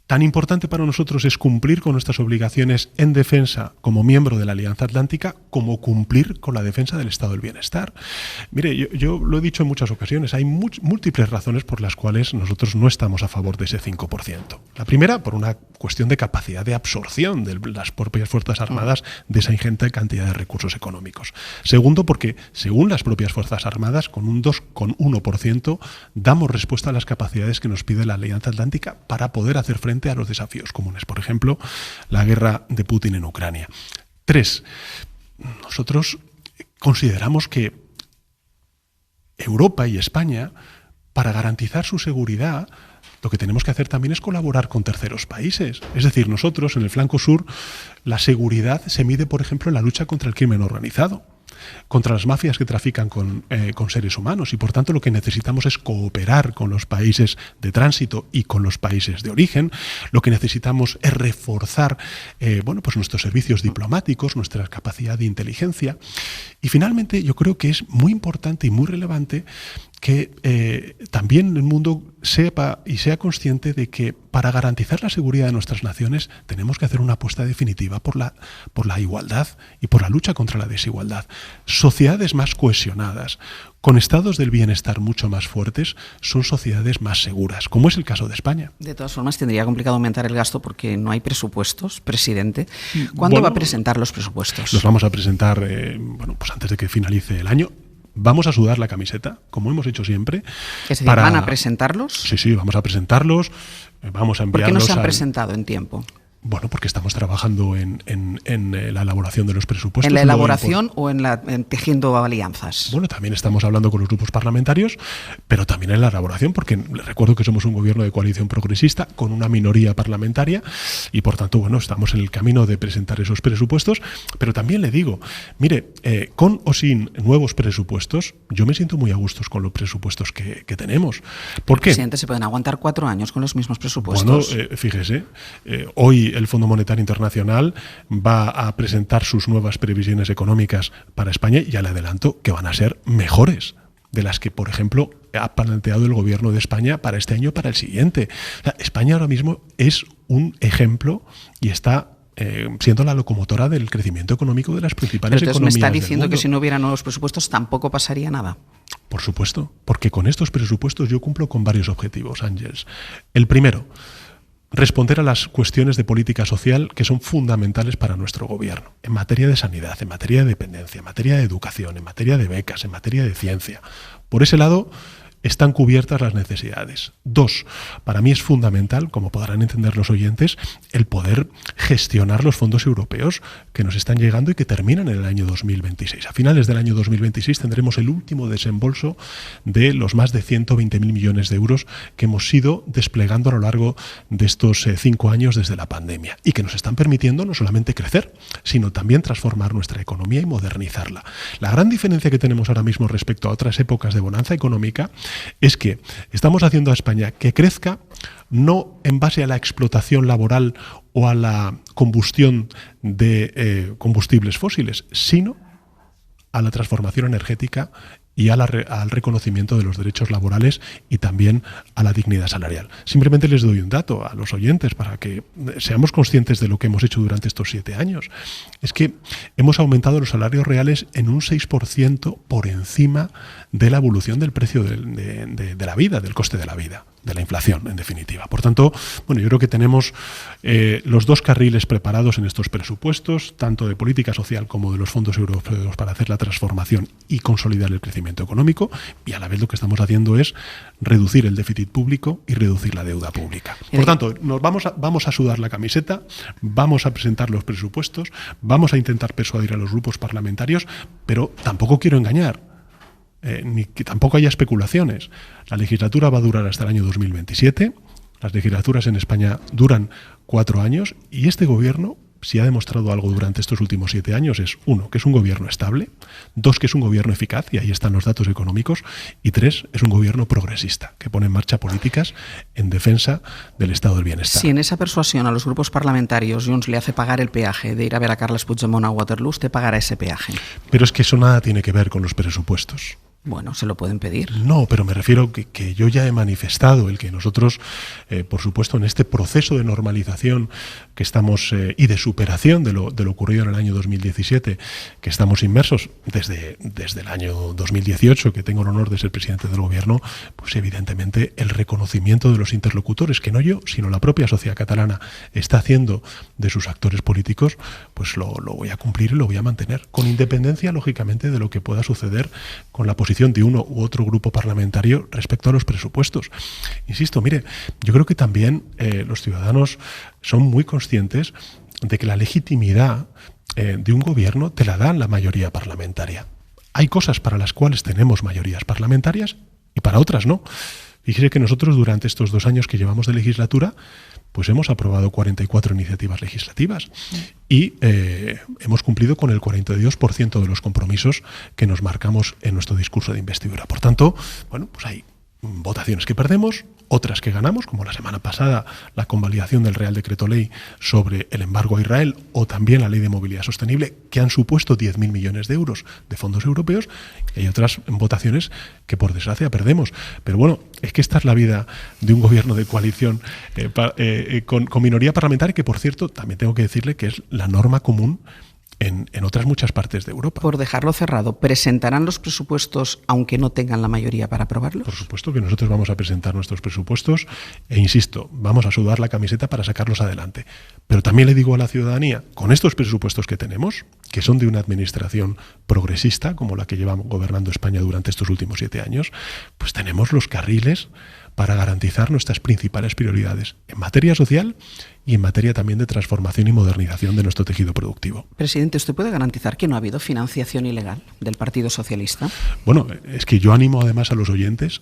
Tan importante para nosotros es cumplir con nuestras obligaciones en defensa como miembro de la Alianza Atlántica, como cumplir con la defensa del estado del bienestar. Mire, yo lo he dicho en muchas ocasiones, hay múltiples razones por las cuales nosotros no estamos a favor de ese 5%. La primera, por una cuestión de capacidad de absorción de las propias Fuerzas Armadas de esa ingente cantidad de recursos económicos. Segundo, porque según las propias Fuerzas Armadas, con un 2,1% damos respuesta a las capacidades que nos pide la Alianza Atlántica para poder hacer frente a los desafíos comunes, por ejemplo, la guerra de Putin en Ucrania. 3. Nosotros consideramos que Europa y España, para garantizar su seguridad, lo que tenemos que hacer también es colaborar con terceros países. Es decir, nosotros en el flanco sur, la seguridad se mide, por ejemplo, en la lucha contra el crimen organizado, contra las mafias que trafican con seres humanos, y por tanto lo que necesitamos es cooperar con los países de tránsito y con los países de origen. Lo que necesitamos es reforzar pues nuestros servicios diplomáticos, nuestra capacidad de inteligencia. Y finalmente yo creo que es muy importante y muy relevante que también el mundo sepa y sea consciente de que para garantizar la seguridad de nuestras naciones tenemos que hacer una apuesta definitiva por la igualdad y por la lucha contra la desigualdad. Sociedades más cohesionadas, con estados del bienestar mucho más fuertes, son sociedades más seguras, como es el caso de España. De todas formas, tendría complicado aumentar el gasto porque no hay presupuestos, presidente. ¿Cuándo va a presentar los presupuestos? Los vamos a presentar pues antes de que finalice el año. Vamos a sudar la camiseta, como hemos hecho siempre. ¿Van a presentarlos? Sí, vamos a presentarlos. Vamos a enviarlos. ¿Por qué no se han presentado en tiempo? Bueno, porque estamos trabajando en la elaboración de los presupuestos. ¿En la elaboración o en tejiendo alianzas? Bueno, también estamos hablando con los grupos parlamentarios, pero también en la elaboración, porque les recuerdo que somos un gobierno de coalición progresista con una minoría parlamentaria y, por tanto, bueno, estamos en el camino de presentar esos presupuestos. Pero también le digo, mire, con o sin nuevos presupuestos, yo me siento muy a gusto con los presupuestos que tenemos. ¿Por qué? Presidente, ¿se pueden aguantar 4 años con los mismos presupuestos? Bueno, fíjese, hoy el Fondo Monetario Internacional va a presentar sus nuevas previsiones económicas para España y ya le adelanto que van a ser mejores de las que, por ejemplo, ha planteado el gobierno de España para este año y para el siguiente. O sea, España ahora mismo es un ejemplo y está siendo la locomotora del crecimiento económico de las principales economías del mundo. ¿Me está diciendo que si no hubiera nuevos presupuestos tampoco pasaría nada? Por supuesto, porque con estos presupuestos yo cumplo con varios objetivos, Ángels. El primero, responder a las cuestiones de política social que son fundamentales para nuestro gobierno, en materia de sanidad, en materia de dependencia, en materia de educación, en materia de becas, en materia de ciencia. Por ese lado, están cubiertas las necesidades. 2, para mí es fundamental, como podrán entender los oyentes, el poder gestionar los fondos europeos que nos están llegando y que terminan en el año 2026. A finales del año 2026 tendremos el último desembolso de los más de 120.000 millones de euros que hemos ido desplegando a lo largo de estos 5 años desde la pandemia y que nos están permitiendo no solamente crecer, sino también transformar nuestra economía y modernizarla. La gran diferencia que tenemos ahora mismo respecto a otras épocas de bonanza económica es que estamos haciendo a España que crezca no en base a la explotación laboral o a la combustión de combustibles fósiles, sino a la transformación energética y al reconocimiento de los derechos laborales y también a la dignidad salarial. Simplemente les doy un dato a los oyentes para que seamos conscientes de lo que hemos hecho durante estos 7 años. Es que hemos aumentado los salarios reales en un 6% por encima de la evolución del precio de la vida, del coste de la vida, de la inflación, en definitiva. Por tanto, bueno, yo creo que tenemos los 2 carriles preparados en estos presupuestos, tanto de política social como de los fondos europeos, para hacer la transformación y consolidar el crecimiento económico, y a la vez lo que estamos haciendo es reducir el déficit público y reducir la deuda pública. Por tanto, vamos a sudar la camiseta, vamos a presentar los presupuestos, vamos a intentar persuadir a los grupos parlamentarios, pero tampoco quiero engañar. Ni que tampoco haya especulaciones. La legislatura va a durar hasta el año 2027, las legislaturas en España duran 4 años y este gobierno, si ha demostrado algo durante estos últimos 7 años, es 1, que es un gobierno estable, 2, que es un gobierno eficaz, y ahí están los datos económicos, y 3, es un gobierno progresista, que pone en marcha políticas en defensa del estado del bienestar. Si en esa persuasión a los grupos parlamentarios Junts le hace pagar el peaje de ir a ver a Carles Puigdemont a Waterloo, usted pagará ese peaje. Pero es que eso nada tiene que ver con los presupuestos. Bueno, se lo pueden pedir. No, pero me refiero que yo ya he manifestado el que nosotros, por supuesto, en este proceso de normalización que estamos y de superación de lo ocurrido en el año 2017, que estamos inmersos desde el año 2018, que tengo el honor de ser presidente del gobierno, pues evidentemente el reconocimiento de los interlocutores, que no yo, sino la propia sociedad catalana está haciendo de sus actores políticos, pues lo voy a cumplir y lo voy a mantener, con independencia, lógicamente, de lo que pueda suceder con la posición de uno u otro grupo parlamentario respecto a los presupuestos. Insisto, mire, yo creo que también los ciudadanos son muy conscientes de que la legitimidad de un gobierno te la dan la mayoría parlamentaria. Hay cosas para las cuales tenemos mayorías parlamentarias y para otras no. Fíjese que nosotros durante estos 2 años que llevamos de legislatura, pues hemos aprobado 44 iniciativas legislativas y hemos cumplido con el 42% de los compromisos que nos marcamos en nuestro discurso de investidura. Por tanto, bueno, pues hay votaciones que perdemos, otras que ganamos, como la semana pasada la convalidación del Real Decreto Ley sobre el embargo a Israel o también la Ley de Movilidad Sostenible, que han supuesto 10.000 millones de euros de fondos europeos, y hay otras votaciones que por desgracia perdemos. Pero bueno, es que esta es la vida de un gobierno de coalición con minoría parlamentaria, que por cierto también tengo que decirle que es la norma común en otras muchas partes de Europa. Por dejarlo cerrado, ¿presentarán los presupuestos aunque no tengan la mayoría para aprobarlos? Por supuesto que nosotros vamos a presentar nuestros presupuestos e insisto, vamos a sudar la camiseta para sacarlos adelante. Pero también le digo a la ciudadanía, con estos presupuestos que tenemos, que son de una administración progresista, como la que lleva gobernando España durante estos últimos 7 años, pues tenemos los carriles para garantizar nuestras principales prioridades en materia social y en materia también de transformación y modernización de nuestro tejido productivo. Presidente, ¿usted puede garantizar que no ha habido financiación ilegal del Partido Socialista? Bueno, es que yo animo además a los oyentes,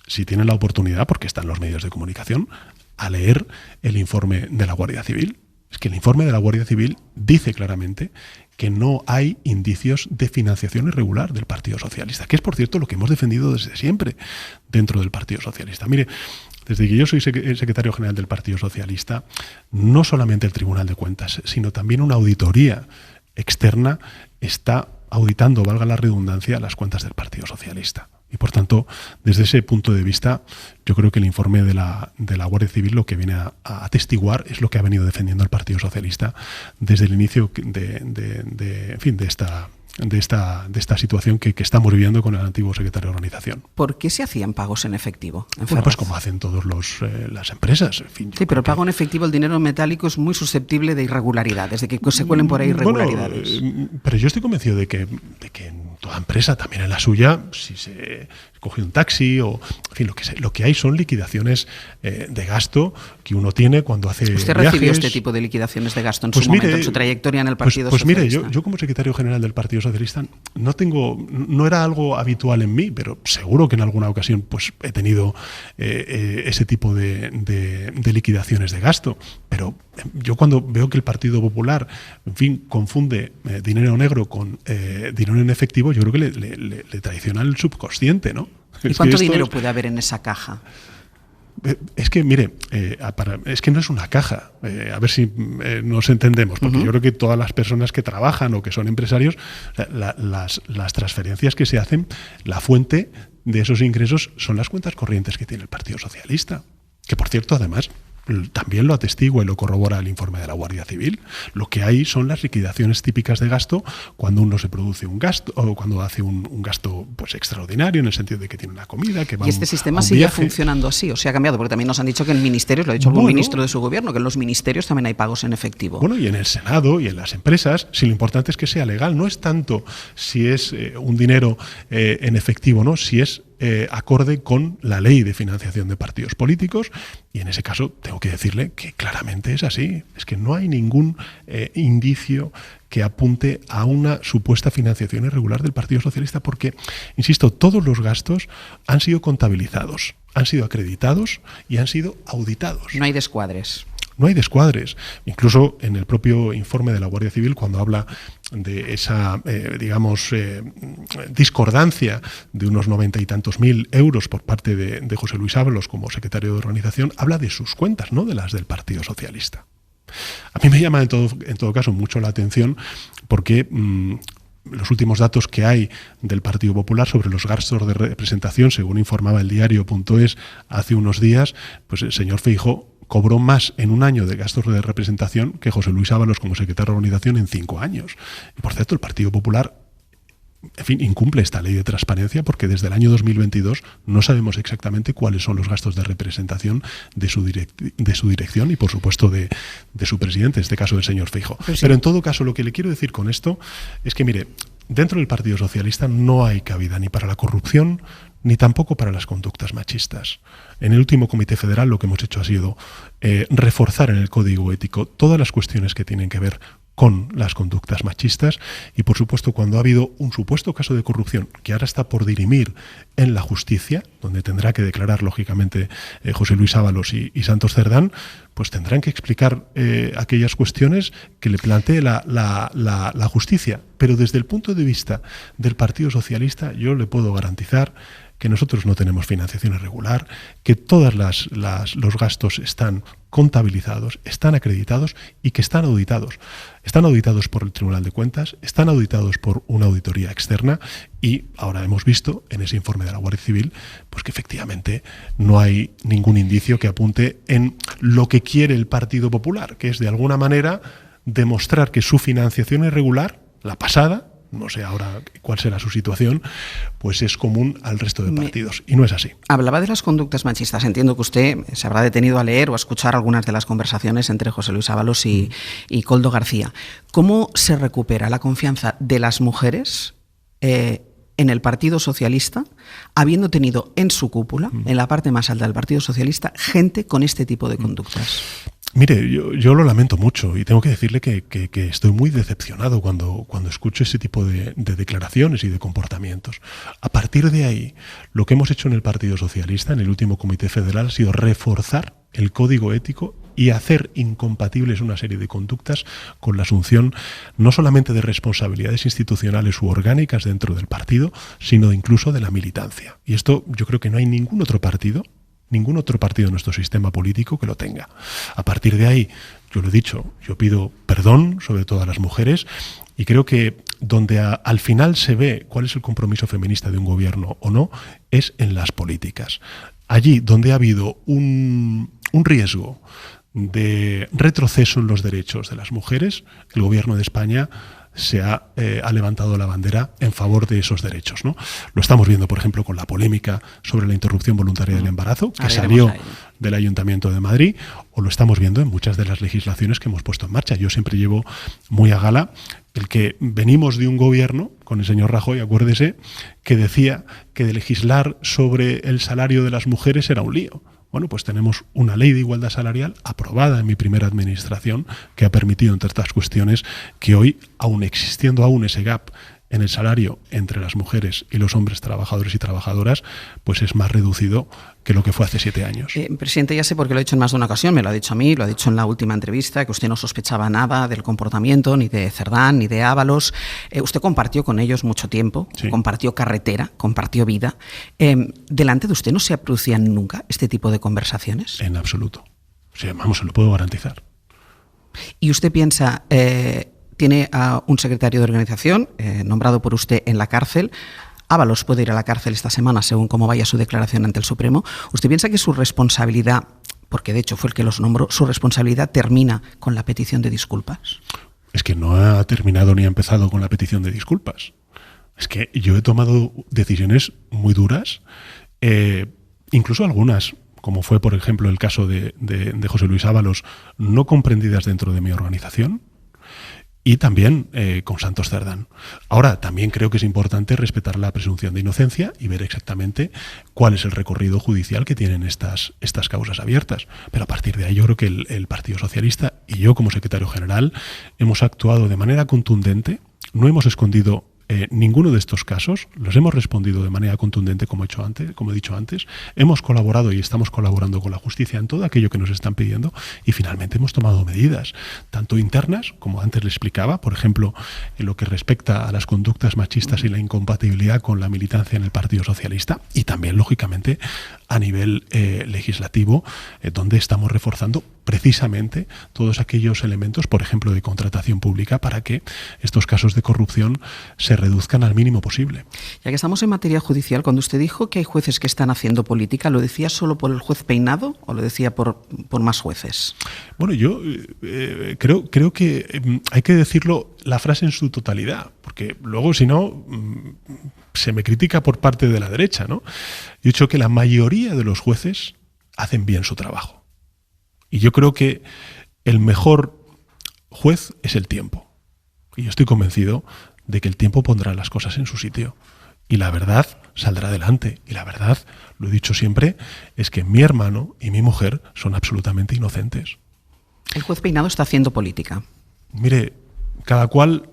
si tienen la oportunidad, porque están los medios de comunicación, a leer el informe de la Guardia Civil. Es que el informe de la Guardia Civil dice claramente que no hay indicios de financiación irregular del Partido Socialista, que es, por cierto, lo que hemos defendido desde siempre dentro del Partido Socialista. Mire, desde que yo soy secretario general del Partido Socialista, no solamente el Tribunal de Cuentas, sino también una auditoría externa está auditando, valga la redundancia, las cuentas del Partido Socialista. Y por tanto, desde ese punto de vista, yo creo que el informe de la Guardia Civil lo que viene a atestiguar es lo que ha venido defendiendo el Partido Socialista desde el inicio de esta situación que estamos viviendo con el antiguo secretario de organización. ¿Por qué se hacían pagos en efectivo? Bueno, pues como hacen todas las empresas. En fin, sí, pero el pago en efectivo, el dinero metálico, es muy susceptible de irregularidades, de que se cuelen por ahí irregularidades. Bueno, pero yo estoy convencido de que en toda empresa, también en la suya, si se coge un taxi o, en fin, lo que hay son liquidaciones de gasto que uno tiene cuando hace ¿Usted viajes. recibió este tipo de liquidaciones de gasto en su momento, en su trayectoria en el Partido Socialista? Pues mire, yo como secretario general del Partido Socialista no era algo habitual en mí, pero seguro que en alguna ocasión pues he tenido ese tipo de liquidaciones de gasto. Pero yo cuando veo que el Partido Popular, en fin, confunde dinero negro con dinero en efectivo, yo creo que le traiciona el subconsciente, ¿no? ¿Y cuánto dinero puede haber en esa caja? Es que, mire, es que no es una caja, a ver si nos entendemos, porque yo creo que todas las personas que trabajan o que son empresarios, las transferencias que se hacen, la fuente de esos ingresos son las cuentas corrientes que tiene el Partido Socialista, que por cierto, además, también lo atestigua y lo corrobora el informe de la Guardia Civil. Lo que hay son las liquidaciones típicas de gasto cuando uno se produce un gasto o cuando hace un gasto pues extraordinario, en el sentido de que tiene una comida, que va ¿Y este sistema sigue funcionando así o se ha cambiado? Porque también nos han dicho que en ministerios, lo ha dicho algún ministro de su gobierno, que en los ministerios también hay pagos en efectivo. Bueno, y en el Senado y en las empresas, si lo importante es que sea legal, no es tanto si es un dinero en efectivo, ¿no? Si es acorde con la ley de financiación de partidos políticos, y en ese caso tengo que decirle que claramente es así. Es que no hay ningún indicio que apunte a una supuesta financiación irregular del Partido Socialista porque, insisto, todos los gastos han sido contabilizados, han sido acreditados y han sido auditados. No hay descuadres. No hay descuadres. Incluso en el propio informe de la Guardia Civil, cuando habla de esa, discordancia de unos 90 y tantos mil euros por parte de José Luis Ábalos como secretario de organización, habla de sus cuentas, no de las del Partido Socialista. A mí me llama en todo caso mucho la atención porque los últimos datos que hay del Partido Popular sobre los gastos de representación, según informaba el diario.es hace unos días, pues el señor Feijóo cobró más en un año de gastos de representación que José Luis Ábalos como secretario de organización en 5 años. Y por cierto, el Partido Popular, en fin, incumple esta ley de transparencia porque desde el año 2022 no sabemos exactamente cuáles son los gastos de representación de su dirección y, por supuesto, de su presidente, en este caso del señor Feijóo. Pero en todo caso, lo que le quiero decir con esto es que, mire, dentro del Partido Socialista no hay cabida ni para la corrupción ni tampoco para las conductas machistas. En el último Comité Federal lo que hemos hecho ha sido reforzar en el Código Ético todas las cuestiones que tienen que ver con las conductas machistas y, por supuesto, cuando ha habido un supuesto caso de corrupción que ahora está por dirimir en la justicia, donde tendrá que declarar, lógicamente, José Luis Ábalos y Santos Cerdán, pues tendrán que explicar aquellas cuestiones que le plantee la justicia. Pero desde el punto de vista del Partido Socialista, yo le puedo garantizar que nosotros no tenemos financiación irregular, que todos los gastos están contabilizados, están acreditados y que están auditados. Están auditados por el Tribunal de Cuentas, están auditados por una auditoría externa y ahora hemos visto en ese informe de la Guardia Civil pues que efectivamente no hay ningún indicio que apunte en lo que quiere el Partido Popular, que es de alguna manera demostrar que su financiación irregular, la pasada, no sé ahora cuál será su situación, pues es común al resto de partidos. Y no es así. Hablaba de las conductas machistas. Entiendo que usted se habrá detenido a leer o a escuchar algunas de las conversaciones entre José Luis Ábalos y Koldo García. ¿Cómo se recupera la confianza de las mujeres en el Partido Socialista, habiendo tenido en su cúpula, en la parte más alta del Partido Socialista, gente con este tipo de conductas? Mire, yo lo lamento mucho y tengo que decirle que estoy muy decepcionado cuando escucho ese tipo de declaraciones y de comportamientos. A partir de ahí, lo que hemos hecho en el Partido Socialista, en el último Comité Federal, ha sido reforzar el Código Ético y hacer incompatibles una serie de conductas con la asunción no solamente de responsabilidades institucionales u orgánicas dentro del partido, sino incluso de la militancia. Y esto yo creo que no hay ningún otro partido en nuestro sistema político que lo tenga. A partir de ahí, yo lo he dicho, yo pido perdón sobre todo a las mujeres y creo que donde al final se ve cuál es el compromiso feminista de un gobierno o no, es en las políticas. Allí donde ha habido un riesgo de retroceso en los derechos de las mujeres, el gobierno de España se ha levantado la bandera en favor de esos derechos, ¿no? Lo estamos viendo, por ejemplo, con la polémica sobre la interrupción voluntaria del embarazo, que salió del Ayuntamiento de Madrid, o lo estamos viendo en muchas de las legislaciones que hemos puesto en marcha. Yo siempre llevo muy a gala el que venimos de un gobierno, con el señor Rajoy, acuérdese, que decía que de legislar sobre el salario de las mujeres era un lío. Bueno, pues tenemos una ley de igualdad salarial aprobada en mi primera administración que ha permitido, entre otras cuestiones, que hoy, aun existiendo aún ese gap en el salario entre las mujeres y los hombres trabajadores y trabajadoras, pues es más reducido que lo que fue hace 7 años. Presidente, ya sé porque lo he dicho en más de una ocasión, me lo ha dicho a mí, lo ha dicho en la última entrevista, que usted no sospechaba nada del comportamiento ni de Cerdán ni de Ábalos. Usted compartió con ellos mucho tiempo, sí. Compartió carretera, compartió vida. ¿Delante de usted no se producían nunca este tipo de conversaciones? En absoluto. O sea, vamos, se lo puedo garantizar. ¿Y usted piensa... tiene a un secretario de organización nombrado por usted en la cárcel? Ábalos puede ir a la cárcel esta semana según cómo vaya su declaración ante el Supremo. ¿Usted piensa que su responsabilidad, porque de hecho fue el que los nombró, su responsabilidad termina con la petición de disculpas? Es que no ha terminado ni ha empezado con la petición de disculpas. Es que yo he tomado decisiones muy duras, incluso algunas, como fue por ejemplo el caso de José Luis Ábalos, no comprendidas dentro de mi organización. Y también con Santos Cerdán. Ahora, también creo que es importante respetar la presunción de inocencia y ver exactamente cuál es el recorrido judicial que tienen estas causas abiertas. Pero a partir de ahí yo creo que el Partido Socialista y yo como secretario general hemos actuado de manera contundente, no hemos escondido ninguno de estos casos, los hemos respondido de manera contundente, como he dicho antes, hemos colaborado y estamos colaborando con la justicia en todo aquello que nos están pidiendo y finalmente hemos tomado medidas, tanto internas, como antes le explicaba, por ejemplo, en lo que respecta a las conductas machistas y la incompatibilidad con la militancia en el Partido Socialista, y también, lógicamente, a nivel legislativo, donde estamos reforzando precisamente todos aquellos elementos, por ejemplo, de contratación pública, para que estos casos de corrupción se reduzcan al mínimo posible. Ya que estamos en materia judicial, cuando usted dijo que hay jueces que están haciendo política, ¿lo decía solo por el juez Peinado o lo decía por más jueces? Bueno, yo creo que hay que decirlo la frase en su totalidad, porque luego, si no, se me critica por parte de la derecha, ¿no? Yo he dicho que la mayoría de los jueces hacen bien su trabajo. Y yo creo que el mejor juez es el tiempo. Y yo estoy convencido de que el tiempo pondrá las cosas en su sitio. Y la verdad saldrá adelante. Y la verdad, lo he dicho siempre, es que mi hermano y mi mujer son absolutamente inocentes. El juez Peinado está haciendo política. Mire, cada cual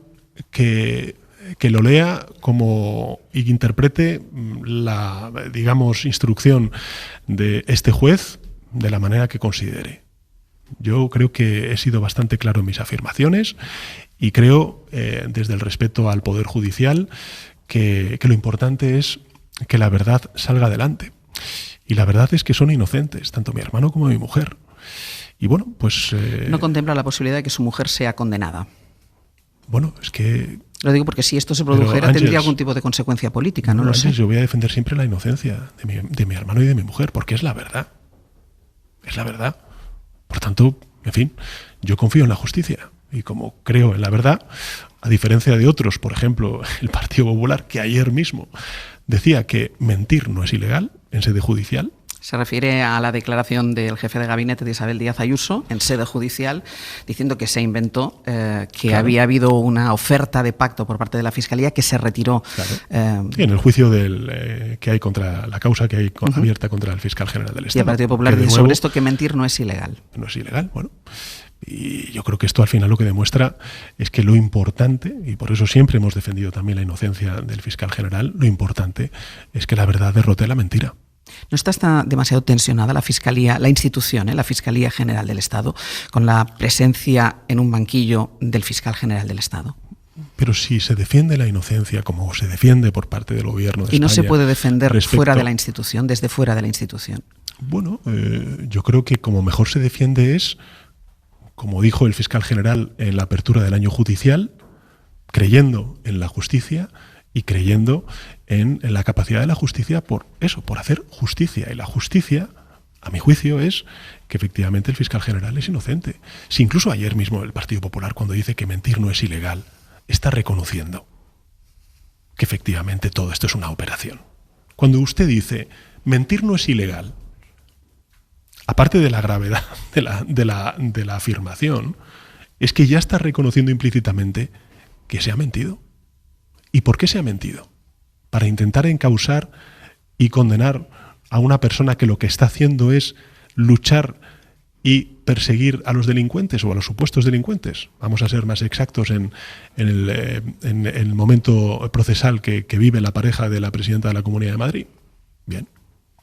que lo lea como y interprete la, digamos, instrucción de este juez de la manera que considere. Yo creo que he sido bastante claro en mis afirmaciones y creo, desde el respeto al Poder Judicial, que lo importante es que la verdad salga adelante. Y la verdad es que son inocentes, tanto mi hermano como mi mujer. Y bueno, pues... ¿No contempla la posibilidad de que su mujer sea condenada? Bueno, es que... Lo digo porque si esto se produjera, Ángels, tendría algún tipo de consecuencia política, no lo sé. Yo voy a defender siempre la inocencia de mi hermano y de mi mujer, porque es la verdad. Es la verdad. Por tanto, en fin, yo confío en la justicia. Y como creo en la verdad, a diferencia de otros, por ejemplo, el Partido Popular, que ayer mismo decía que mentir no es ilegal en sede judicial. Se refiere a la declaración del jefe de gabinete de Isabel Díaz Ayuso en sede judicial, diciendo que se inventó que había habido una oferta de pacto por parte de la Fiscalía que se retiró. Claro. Sí, en el juicio que hay contra la causa que hay abierta contra el fiscal general del Estado. Y el Partido Popular dice sobre esto que mentir no es ilegal. No es ilegal, bueno. Y yo creo que esto al final lo que demuestra es que lo importante, y por eso siempre hemos defendido también la inocencia del fiscal general, lo importante es que la verdad derrote la mentira. ¿No está demasiado tensionada la Fiscalía, la institución, la Fiscalía General del Estado, con la presencia en un banquillo del fiscal general del Estado? Pero si se defiende la inocencia como se defiende por parte del gobierno de España... ¿Y no se puede defender fuera de la institución, desde fuera de la institución? Bueno, yo creo que como mejor se defiende es, como dijo el fiscal general en la apertura del año judicial, creyendo en la justicia y creyendo en la capacidad de la justicia por hacer justicia. Y la justicia, a mi juicio, es que efectivamente el fiscal general es inocente. Si incluso ayer mismo el Partido Popular, cuando dice que mentir no es ilegal, está reconociendo que efectivamente todo esto es una operación. Cuando usted dice mentir no es ilegal, aparte de la gravedad de la afirmación, es que ya está reconociendo implícitamente que se ha mentido. ¿Y por qué se ha mentido? Para intentar encausar y condenar a una persona que lo que está haciendo es luchar y perseguir a los delincuentes o a los supuestos delincuentes. Vamos a ser más exactos en el momento procesal que vive la pareja de la presidenta de la Comunidad de Madrid. Bien.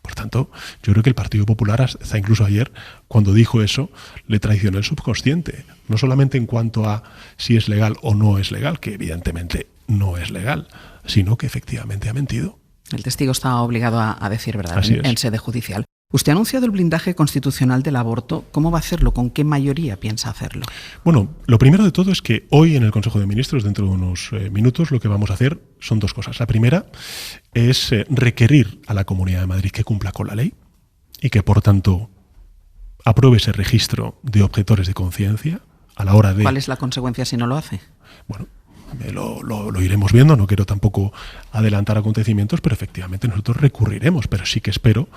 Por tanto, yo creo que el Partido Popular, hasta incluso ayer, cuando dijo eso, le traicionó el subconsciente. No solamente en cuanto a si es legal o no es legal, que evidentemente no es legal, sino que efectivamente ha mentido. El testigo está obligado a decir verdad en sede judicial. Usted ha anunciado el blindaje constitucional del aborto. ¿Cómo va a hacerlo? ¿Con qué mayoría piensa hacerlo? Bueno, lo primero de todo es que hoy en el Consejo de Ministros, dentro de unos minutos, lo que vamos a hacer son dos cosas. La primera es requerir a la Comunidad de Madrid que cumpla con la ley y que, por tanto, apruebe ese registro de objetores de conciencia a la hora de... ¿Cuál es la consecuencia si no lo hace? Bueno, lo iremos viendo, no quiero tampoco adelantar acontecimientos, pero efectivamente nosotros recurriremos, pero sí que espero,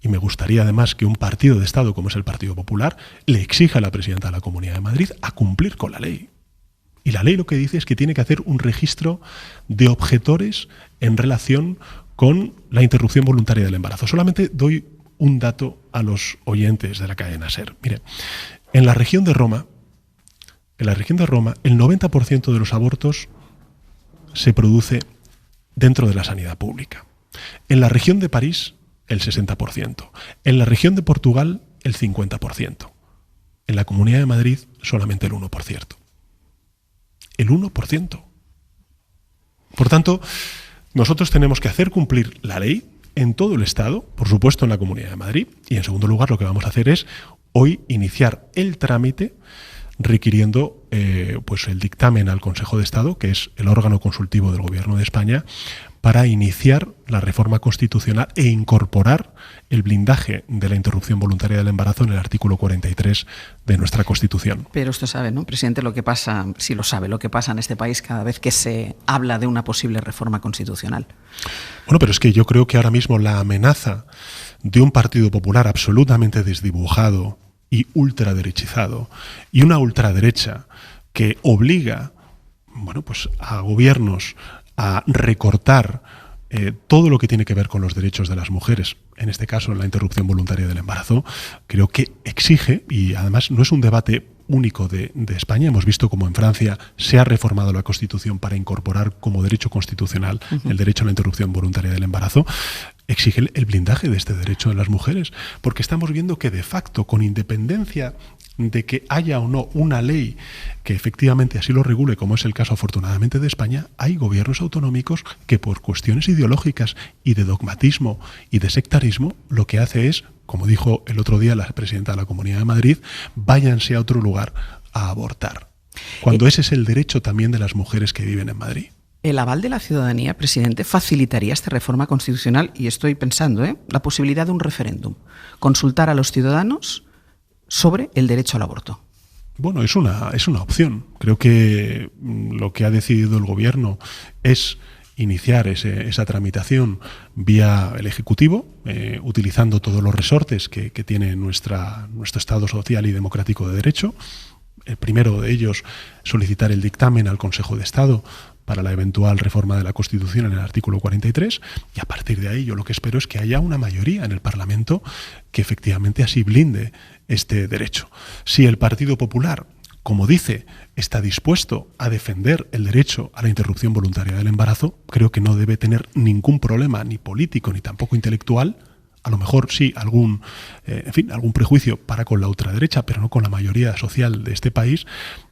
y me gustaría además que un partido de Estado como es el Partido Popular le exija a la presidenta de la Comunidad de Madrid a cumplir con la ley. Y la ley lo que dice es que tiene que hacer un registro de objetores en relación con la interrupción voluntaria del embarazo. Solamente doy un dato a los oyentes de la cadena SER. Mire, en la región de Roma, el 90% de los abortos se produce dentro de la sanidad pública. En la región de París, el 60%. En la región de Portugal, el 50%. En la Comunidad de Madrid, solamente el 1%. El 1%. Por tanto, nosotros tenemos que hacer cumplir la ley, en todo el Estado, por supuesto en la Comunidad de Madrid, y en segundo lugar lo que vamos a hacer es hoy iniciar el trámite requiriendo pues el dictamen al Consejo de Estado, que es el órgano consultivo del Gobierno de España, para iniciar la reforma constitucional e incorporar el blindaje de la interrupción voluntaria del embarazo en el artículo 43 de nuestra Constitución. Pero usted sabe, ¿no, presidente, lo que pasa, sí lo sabe, lo que pasa en este país cada vez que se habla de una posible reforma constitucional? Bueno, pero es que yo creo que ahora mismo la amenaza de un Partido Popular absolutamente desdibujado y ultraderechizado, y una ultraderecha que obliga, bueno, pues a gobiernos a recortar todo lo que tiene que ver con los derechos de las mujeres, en este caso la interrupción voluntaria del embarazo, creo que exige, y además no es un debate único de España, hemos visto cómo en Francia se ha reformado la Constitución para incorporar como derecho constitucional el derecho a la interrupción voluntaria del embarazo, exige el blindaje de este derecho en las mujeres, porque estamos viendo que de facto, con independencia de que haya o no una ley que efectivamente así lo regule, como es el caso afortunadamente de España, hay gobiernos autonómicos que por cuestiones ideológicas y de dogmatismo y de sectarismo lo que hace es, como dijo el otro día la presidenta de la Comunidad de Madrid, váyanse a otro lugar a abortar, cuando ese es el derecho también de las mujeres que viven en Madrid. ¿El aval de la ciudadanía, presidente, facilitaría esta reforma constitucional? Y estoy pensando, la posibilidad de un referéndum, consultar a los ciudadanos sobre el derecho al aborto. Bueno, es una opción. Creo que lo que ha decidido el Gobierno es iniciar esa tramitación vía el Ejecutivo, utilizando todos los resortes que tiene nuestro Estado social y democrático de derecho. El primero de ellos, solicitar el dictamen al Consejo de Estado para la eventual reforma de la Constitución en el artículo 43, y a partir de ahí yo lo que espero es que haya una mayoría en el Parlamento que efectivamente así blinde este derecho. Si el Partido Popular, como dice, está dispuesto a defender el derecho a la interrupción voluntaria del embarazo, creo que no debe tener ningún problema, ni político ni tampoco intelectual. A lo mejor sí algún prejuicio para con la ultraderecha, pero no con la mayoría social de este país,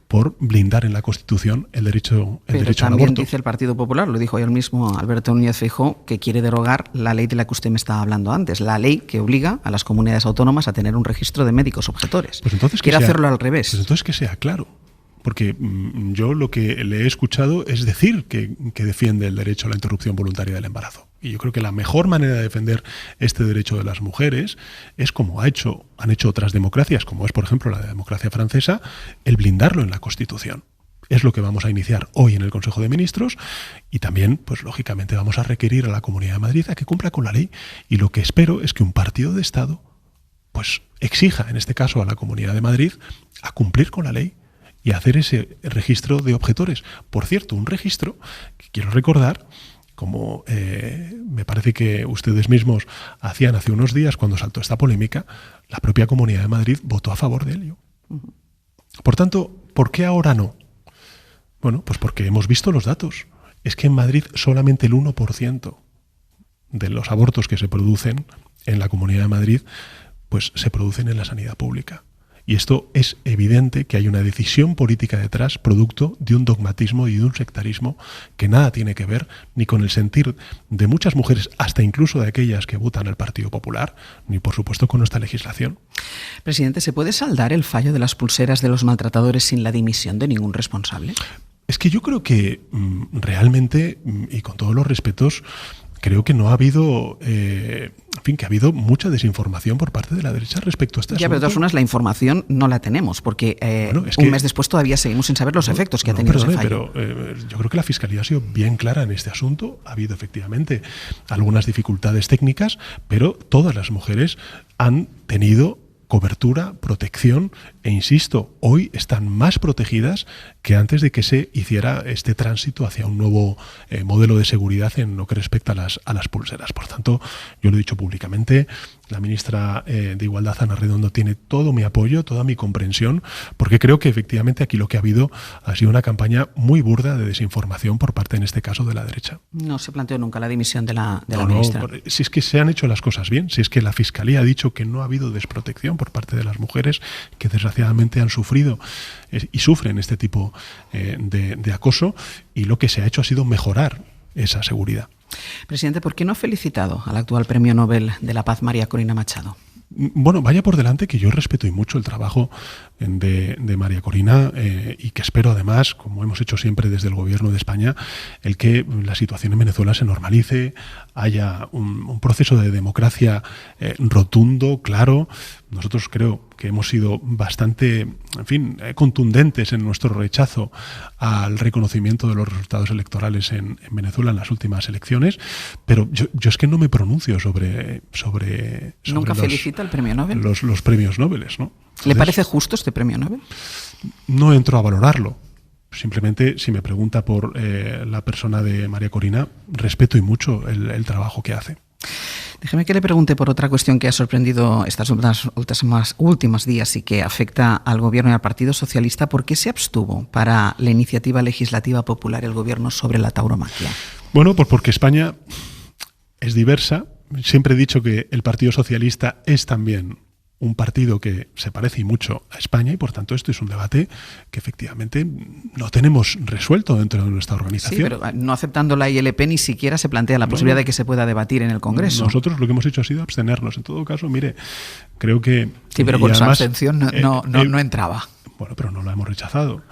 por blindar en la Constitución el derecho al aborto. También dice el Partido Popular, lo dijo ayer mismo Alberto Núñez Feijóo, que quiere derogar la ley de la que usted me estaba hablando antes, la ley que obliga a las comunidades autónomas a tener un registro de médicos objetores. Pues entonces quiere hacerlo al revés. Pues entonces que sea claro. Porque yo lo que le he escuchado es decir que defiende el derecho a la interrupción voluntaria del embarazo. Y yo creo que la mejor manera de defender este derecho de las mujeres es como han hecho otras democracias, como es por ejemplo la democracia francesa, el blindarlo en la Constitución. Es lo que vamos a iniciar hoy en el Consejo de Ministros, y también, pues lógicamente, vamos a requerir a la Comunidad de Madrid a que cumpla con la ley. Y lo que espero es que un partido de Estado pues exija, en este caso a la Comunidad de Madrid, a cumplir con la ley y hacer ese registro de objetores. Por cierto, un registro que quiero recordar, como me parece que ustedes mismos hacían hace unos días cuando saltó esta polémica, la propia Comunidad de Madrid votó a favor de ello. Por tanto, ¿por qué ahora no? Bueno, pues porque hemos visto los datos. Es que en Madrid solamente el 1% de los abortos que se producen en la Comunidad de Madrid pues se producen en la sanidad pública. Y esto es evidente que hay una decisión política detrás, producto de un dogmatismo y de un sectarismo que nada tiene que ver ni con el sentir de muchas mujeres, hasta incluso de aquellas que votan al Partido Popular, ni por supuesto con nuestra legislación. Presidente, ¿se puede saldar el fallo de las pulseras de los maltratadores sin la dimisión de ningún responsable? Es que yo creo que realmente, y con todos los respetos, creo que no ha habido, que ha habido mucha desinformación por parte de la derecha respecto a este asunto. Ya, pero de todas formas la información no la tenemos, porque un mes después todavía seguimos sin saber los efectos que ha tenido ese fallo. Pero yo creo que la Fiscalía ha sido bien clara en este asunto. Ha habido efectivamente algunas dificultades técnicas, pero todas las mujeres han tenido cobertura, protección, e insisto, hoy están más protegidas que antes de que se hiciera este tránsito hacia un nuevo modelo de seguridad en lo que respecta a las pulseras. Por tanto, yo lo he dicho públicamente, la ministra de Igualdad, Ana Redondo, tiene todo mi apoyo, toda mi comprensión, porque creo que efectivamente aquí lo que ha habido ha sido una campaña muy burda de desinformación por parte, en este caso, de la derecha. No se planteó nunca la dimisión de la ministra. Si es que se han hecho las cosas bien, si es que la Fiscalía ha dicho que no ha habido desprotección por parte de las mujeres que desgraciadamente han sufrido y sufren este tipo de acoso, y lo que se ha hecho ha sido mejorar esa seguridad. Presidente, ¿por qué no ha felicitado al actual Premio Nobel de la Paz, María Corina Machado? Bueno, vaya por delante que yo respeto y mucho el trabajo de María Corina y que espero además, como hemos hecho siempre desde el Gobierno de España, el que la situación en Venezuela se normalice, haya un proceso de democracia rotundo, claro. Nosotros creo que hemos sido bastante, en fin, contundentes en nuestro rechazo al reconocimiento de los resultados electorales en Venezuela en las últimas elecciones, pero yo es que no me pronuncio sobre ¿Nunca felicita el Premio Nobel? Los premios Nobel, ¿no? ¿Le parece justo este Premio Nobel? No entro a valorarlo. Simplemente, si me pregunta por la persona de María Corina, respeto y mucho el trabajo que hace. Déjeme que le pregunte por otra cuestión que ha sorprendido estas últimos días y que afecta al Gobierno y al Partido Socialista. ¿Por qué se abstuvo para la iniciativa legislativa popular el Gobierno sobre la tauromaquia? Bueno, pues porque España es diversa. Siempre he dicho que el Partido Socialista es también un partido que se parece y mucho a España y por tanto esto es un debate que efectivamente no tenemos resuelto dentro de nuestra organización. Sí, pero no aceptando la ILP ni siquiera se plantea la posibilidad de que se pueda debatir en el Congreso. Nosotros lo que hemos hecho ha sido abstenernos. En todo caso, mire, creo que... Sí, pero con esa abstención no entraba. Bueno, pero no lo hemos rechazado.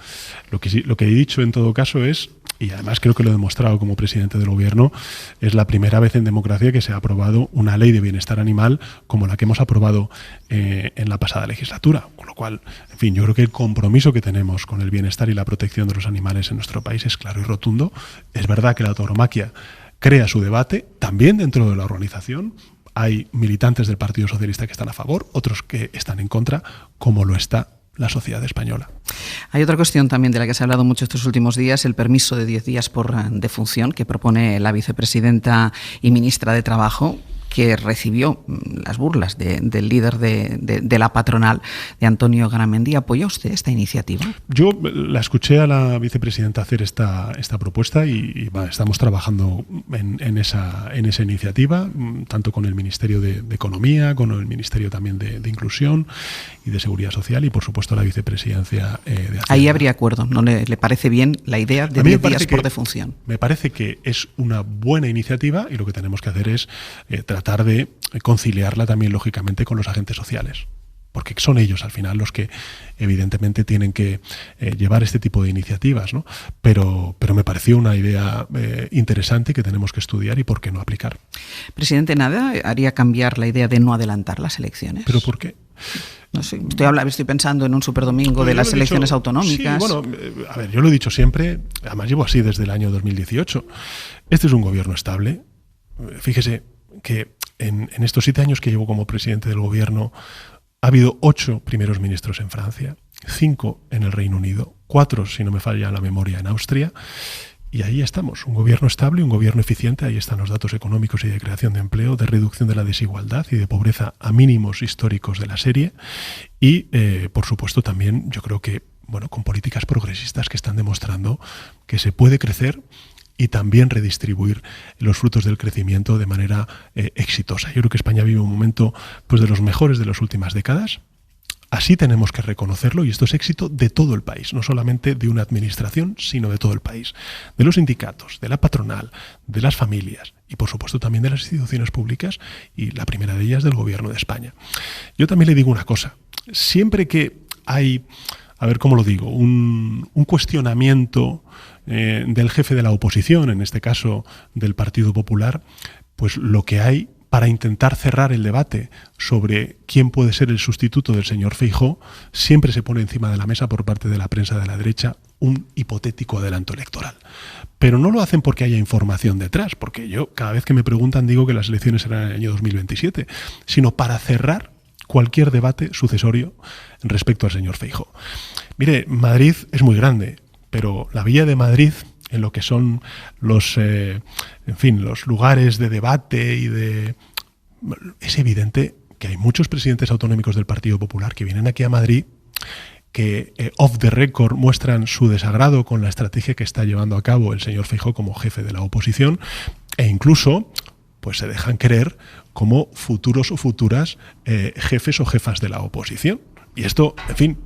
Lo que he dicho en todo caso es, y además creo que lo he demostrado como presidente del Gobierno, es la primera vez en democracia que se ha aprobado una ley de bienestar animal como la que hemos aprobado en la pasada legislatura. Con lo cual, en fin, yo creo que el compromiso que tenemos con el bienestar y la protección de los animales en nuestro país es claro y rotundo. Es verdad que la tauromaquia crea su debate también dentro de la organización. Hay militantes del Partido Socialista que están a favor, otros que están en contra, como lo está la sociedad española. Hay otra cuestión también de la que se ha hablado mucho estos últimos días, el permiso de 10 días por defunción que propone la vicepresidenta y ministra de Trabajo, que recibió las burlas del líder de la patronal, de Antonio Garamendi. ¿Apoya usted esta iniciativa? Yo la escuché a la vicepresidenta hacer esta propuesta y estamos trabajando en esa iniciativa, tanto con el Ministerio de Economía, con el Ministerio también de Inclusión y de Seguridad Social y, por supuesto, la vicepresidencia de Hacienda. Ahí habría acuerdo. ¿No le parece bien la idea de 10 días por defunción? Me parece que es una buena iniciativa y lo que tenemos que hacer es tratar de conciliarla también, lógicamente, con los agentes sociales. Porque son ellos, al final, los que evidentemente tienen que llevar este tipo de iniciativas, ¿no? Pero me pareció una idea interesante que tenemos que estudiar y por qué no aplicar. Presidente, ¿nada haría cambiar la idea de no adelantar las elecciones? ¿Pero por qué? No sé, estoy pensando en un superdomingo de las elecciones autonómicas. Sí, bueno, a ver, yo lo he dicho siempre, además llevo así desde el año 2018. Este es un gobierno estable. Fíjese que en estos 7 años que llevo como presidente del Gobierno ha habido 8 primeros ministros en Francia, 5 en el Reino Unido, 4, si no me falla la memoria, en Austria. Y ahí estamos, un gobierno estable, un gobierno eficiente. Ahí están los datos económicos y de creación de empleo, de reducción de la desigualdad y de pobreza a mínimos históricos de la serie. Y, por supuesto, también yo creo que, bueno, con políticas progresistas que están demostrando que se puede crecer y también redistribuir los frutos del crecimiento de manera exitosa. Yo creo que España vive un momento pues, de los mejores de las últimas décadas. Así tenemos que reconocerlo y esto es éxito de todo el país, no solamente de una administración, sino de todo el país. De los sindicatos, de la patronal, de las familias y por supuesto también de las instituciones públicas y la primera de ellas del Gobierno de España. Yo también le digo una cosa, siempre que hay, a ver cómo lo digo, un cuestionamiento del jefe de la oposición, en este caso del Partido Popular, pues lo que hay para intentar cerrar el debate sobre quién puede ser el sustituto del señor Feijóo, siempre se pone encima de la mesa por parte de la prensa de la derecha un hipotético adelanto electoral. Pero no lo hacen porque haya información detrás, porque yo cada vez que me preguntan digo que las elecciones serán en el año 2027, sino para cerrar cualquier debate sucesorio respecto al señor Feijóo. Mire, Madrid es muy grande, pero la Villa de Madrid, en lo que son los lugares de debate es evidente que hay muchos presidentes autonómicos del Partido Popular que vienen aquí a Madrid que off the record muestran su desagrado con la estrategia que está llevando a cabo el señor Feijóo como jefe de la oposición e incluso pues se dejan querer como futuros o futuras jefes o jefas de la oposición. Y esto, en fin,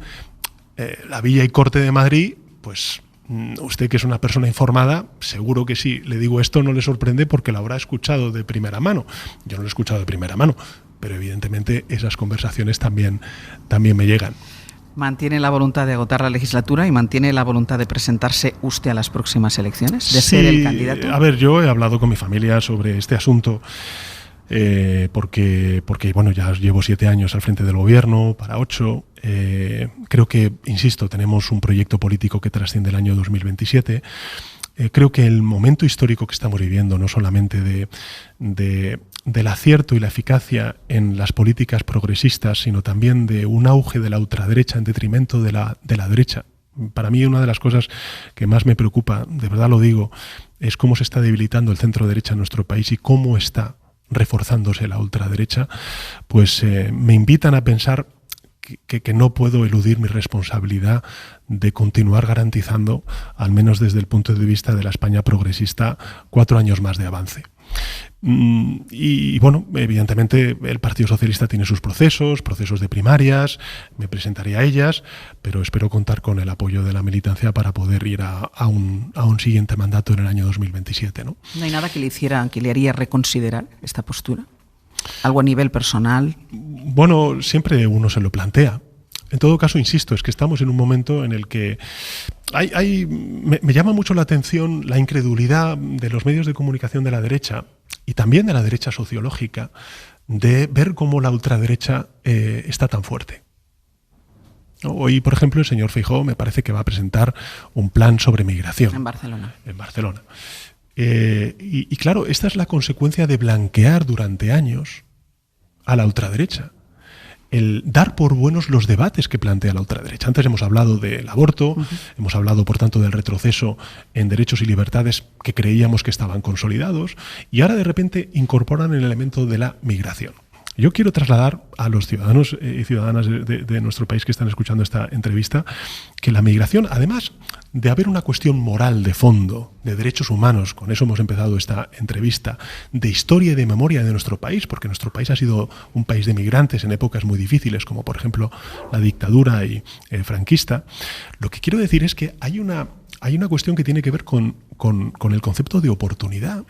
la Villa y Corte de Madrid pues Usted, que es una persona informada, seguro que sí. Le digo esto, no le sorprende porque lo habrá escuchado de primera mano. Yo no lo he escuchado de primera mano, pero evidentemente esas conversaciones también me llegan. ¿Mantiene la voluntad de agotar la legislatura y mantiene la voluntad de presentarse usted a las próximas elecciones, de ser el candidato? A ver, yo he hablado con mi familia sobre este asunto porque bueno, ya llevo 7 años al frente del gobierno, para 8. Creo que, insisto, tenemos un proyecto político que trasciende el año 2027. Creo que el momento histórico que estamos viviendo, no solamente del acierto y la eficacia en las políticas progresistas, sino también de un auge de la ultraderecha en detrimento de la derecha. Para mí, una de las cosas que más me preocupa, de verdad lo digo, es cómo se está debilitando el centro derecha en nuestro país y cómo está reforzándose la ultraderecha. Pues me invitan a pensar que no puedo eludir mi responsabilidad de continuar garantizando, al menos desde el punto de vista de la España progresista, 4 años más de avance. Y bueno, evidentemente el Partido Socialista tiene sus procesos de primarias, me presentaré a ellas, pero espero contar con el apoyo de la militancia para poder ir a un siguiente mandato en el año 2027, ¿no? ¿No hay nada que le haría reconsiderar esta postura? ¿Algo a nivel personal? Bueno, siempre uno se lo plantea. En todo caso, insisto, es que estamos en un momento en el que me llama mucho la atención la incredulidad de los medios de comunicación de la derecha y también de la derecha sociológica de ver cómo la ultraderecha está tan fuerte. Hoy, por ejemplo, el señor Feijóo me parece que va a presentar un plan sobre migración. En Barcelona. En Barcelona. Y claro, esta es la consecuencia de blanquear durante años a la ultraderecha. El dar por buenos los debates que plantea la ultraderecha. Antes hemos hablado del aborto, hemos hablado, por tanto, del retroceso en derechos y libertades que creíamos que estaban consolidados, y ahora de repente incorporan el elemento de la migración. Yo quiero trasladar a los ciudadanos y ciudadanas de nuestro país que están escuchando esta entrevista que la migración, además de haber una cuestión moral de fondo, de derechos humanos, con eso hemos empezado esta entrevista, de historia y de memoria de nuestro país, porque nuestro país ha sido un país de migrantes en épocas muy difíciles, como por ejemplo la dictadura franquista, lo que quiero decir es que hay una cuestión que tiene que ver con el concepto de oportunidad.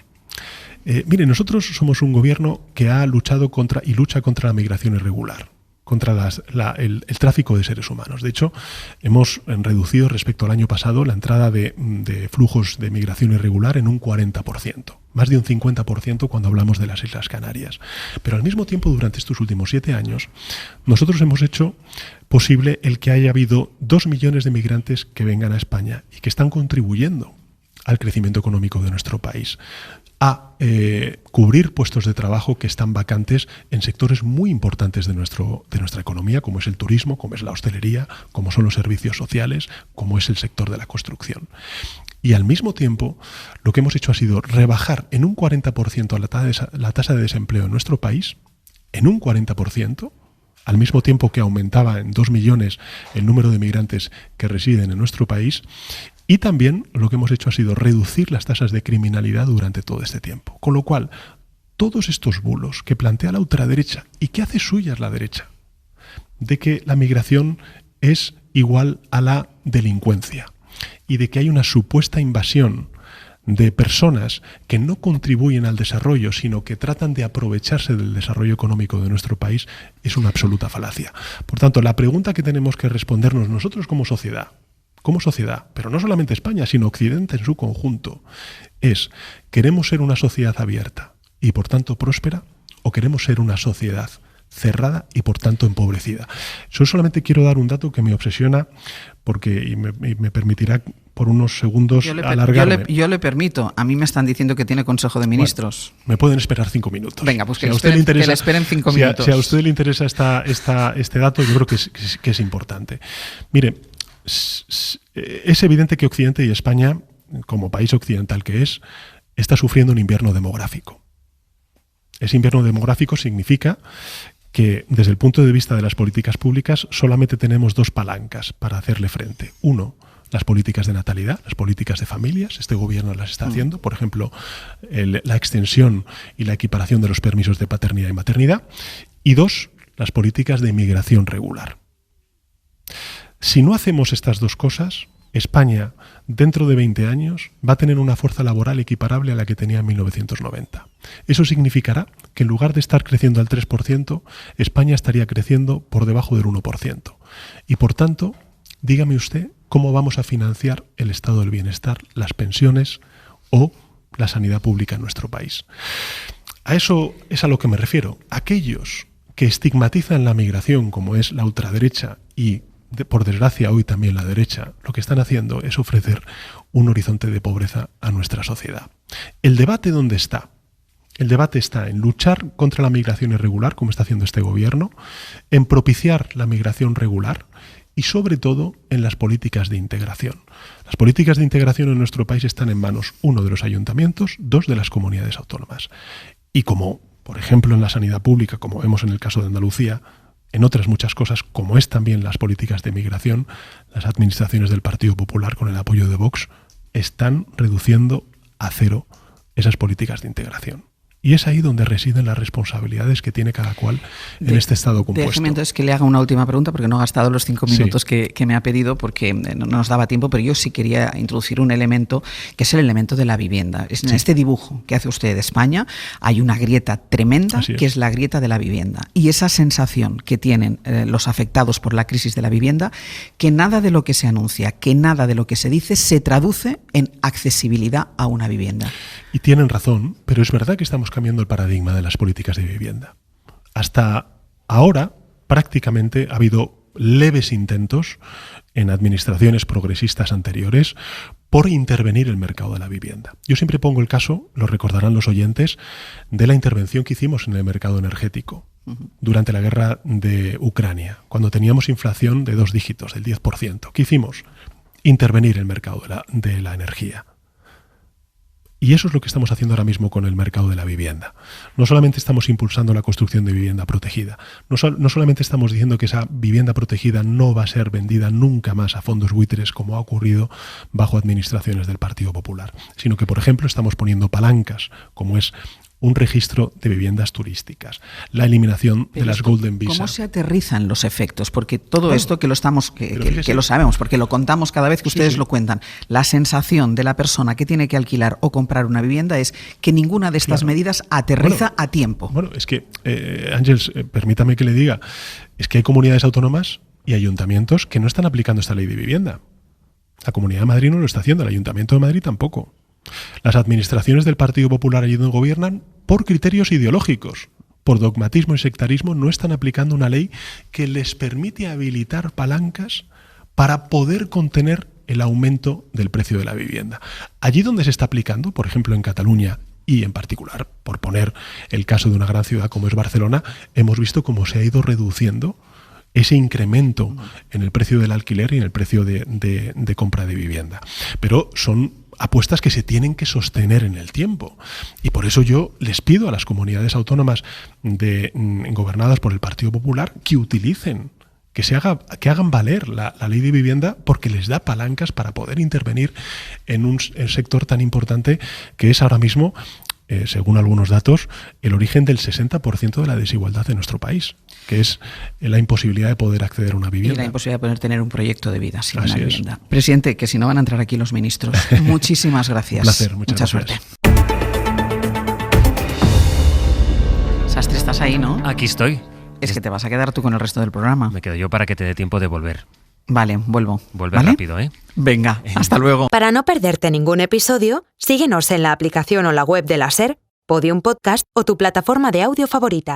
Mire, nosotros somos un gobierno que ha luchado y lucha contra la migración irregular, contra el tráfico de seres humanos. De hecho, hemos reducido respecto al año pasado la entrada de flujos de migración irregular en un 40%, más de un 50% cuando hablamos de las Islas Canarias. Pero al mismo tiempo, durante estos últimos 7 años, nosotros hemos hecho posible el que haya habido 2 millones de migrantes que vengan a España y que están contribuyendo al crecimiento económico de nuestro país, a cubrir puestos de trabajo que están vacantes en sectores muy importantes de nuestra economía, como es el turismo, como es la hostelería, como son los servicios sociales, como es el sector de la construcción. Y al mismo tiempo, lo que hemos hecho ha sido rebajar en un 40% la tasa de desempleo en nuestro país, en un 40%, al mismo tiempo que aumentaba en 2 millones el número de migrantes que residen en nuestro país. Y también lo que hemos hecho ha sido reducir las tasas de criminalidad durante todo este tiempo. Con lo cual, todos estos bulos que plantea la ultraderecha y que hace suyas la derecha, de que la migración es igual a la delincuencia y de que hay una supuesta invasión de personas que no contribuyen al desarrollo, sino que tratan de aprovecharse del desarrollo económico de nuestro país, es una absoluta falacia. Por tanto, la pregunta que tenemos que respondernos nosotros como sociedad, pero no solamente España, sino Occidente en su conjunto, es: ¿queremos ser una sociedad abierta y por tanto próspera, o queremos ser una sociedad cerrada y por tanto empobrecida? Yo solamente quiero dar un dato que me obsesiona y me permitirá por unos segundos alargarme. Yo le permito. A mí me están diciendo que tiene Consejo de Ministros. Bueno, me pueden esperar 5 minutos. Venga, pues que le esperen 5 minutos. Si a usted le interesa este dato, yo creo que es importante. Mire, es evidente que Occidente y España, como país occidental que es, está sufriendo un invierno demográfico. Ese invierno demográfico significa que, desde el punto de vista de las políticas públicas, solamente tenemos 2 palancas para hacerle frente. Uno, las políticas de natalidad, las políticas de familias. Este gobierno las está haciendo, por ejemplo, la extensión y la equiparación de los permisos de paternidad y maternidad. Y 2, las políticas de inmigración regular. Si no hacemos estas 2 cosas, España, dentro de 20 años, va a tener una fuerza laboral equiparable a la que tenía en 1990. Eso significará que en lugar de estar creciendo al 3%, España estaría creciendo por debajo del 1%. Y por tanto, dígame usted cómo vamos a financiar el estado del bienestar, las pensiones o la sanidad pública en nuestro país. A eso es a lo que me refiero. Aquellos que estigmatizan la migración, como es la ultraderecha y, por desgracia, hoy también la derecha, lo que están haciendo es ofrecer un horizonte de pobreza a nuestra sociedad. ¿El debate dónde está? El debate está en luchar contra la migración irregular, como está haciendo este gobierno, en propiciar la migración regular y, sobre todo, en las políticas de integración. Las políticas de integración en nuestro país están en manos, 1, de los ayuntamientos, 2, de las comunidades autónomas. Y como, por ejemplo, en la sanidad pública, como vemos en el caso de Andalucía, en otras muchas cosas, como es también las políticas de migración, las administraciones del Partido Popular, con el apoyo de Vox, están reduciendo a cero esas políticas de integración. Y es ahí donde residen las responsabilidades que tiene cada cual en este estado compuesto. Déjeme entonces que le haga una última pregunta, porque no ha gastado los 5 minutos que me ha pedido, porque no nos daba tiempo, pero yo sí quería introducir un elemento, que es el elemento de la vivienda. En este dibujo que hace usted de España hay una grieta tremenda, que es la grieta de la vivienda. Y esa sensación que tienen los afectados por la crisis de la vivienda, que nada de lo que se anuncia, que nada de lo que se dice se traduce en accesibilidad a una vivienda. Y tienen razón, pero es verdad que estamos cambiando el paradigma de las políticas de vivienda. Hasta ahora, prácticamente, ha habido leves intentos en administraciones progresistas anteriores por intervenir el mercado de la vivienda. Yo siempre pongo el caso, lo recordarán los oyentes, de la intervención que hicimos en el mercado energético durante la guerra de Ucrania, cuando teníamos inflación de 2 dígitos, del 10%. ¿Qué hicimos? Intervenir el mercado de la energía. Y eso es lo que estamos haciendo ahora mismo con el mercado de la vivienda. No solamente estamos impulsando la construcción de vivienda protegida, no solamente estamos diciendo que esa vivienda protegida no va a ser vendida nunca más a fondos buitres como ha ocurrido bajo administraciones del Partido Popular, sino que, por ejemplo, estamos poniendo palancas, como es un registro de viviendas turísticas, la eliminación de las Golden Visa. ¿Cómo se aterrizan los efectos? Porque todo esto que lo sabemos, porque lo contamos cada vez que ustedes lo cuentan, la sensación de la persona que tiene que alquilar o comprar una vivienda es que ninguna de estas medidas aterriza a tiempo. Bueno, es que, Ángels, permítame que le diga, es que hay comunidades autónomas y ayuntamientos que no están aplicando esta ley de vivienda. La Comunidad de Madrid no lo está haciendo, el Ayuntamiento de Madrid tampoco. Las administraciones del Partido Popular allí donde gobiernan, por criterios ideológicos, por dogmatismo y sectarismo, no están aplicando una ley que les permite habilitar palancas para poder contener el aumento del precio de la vivienda. Allí donde se está aplicando, por ejemplo en Cataluña y en particular, por poner el caso de una gran ciudad como es Barcelona, hemos visto cómo se ha ido reduciendo ese incremento en el precio del alquiler y en el precio de compra de vivienda. Pero son apuestas que se tienen que sostener en el tiempo. Y por eso yo les pido a las comunidades autónomas gobernadas por el Partido Popular que utilicen, que hagan valer la ley de vivienda, porque les da palancas para poder intervenir en un sector tan importante que es ahora mismo, según algunos datos, el origen del 60% de la desigualdad de nuestro país, que es la imposibilidad de poder acceder a una vivienda. Y la imposibilidad de poder tener un proyecto de vida sin una vivienda. Presidente, que si no van a entrar aquí los ministros. Muchísimas gracias. Un placer, mucha suerte. Sastre, estás ahí, ¿no? Aquí estoy. Es que te vas a quedar tú con el resto del programa. Me quedo yo para que te dé tiempo de volver. Vale, vuelvo. Vuelve ¿vale? rápido, ¿eh? Venga, hasta luego. Para no perderte ningún episodio, síguenos en la aplicación o la web de la SER, Podium Podcast o tu plataforma de audio favorita.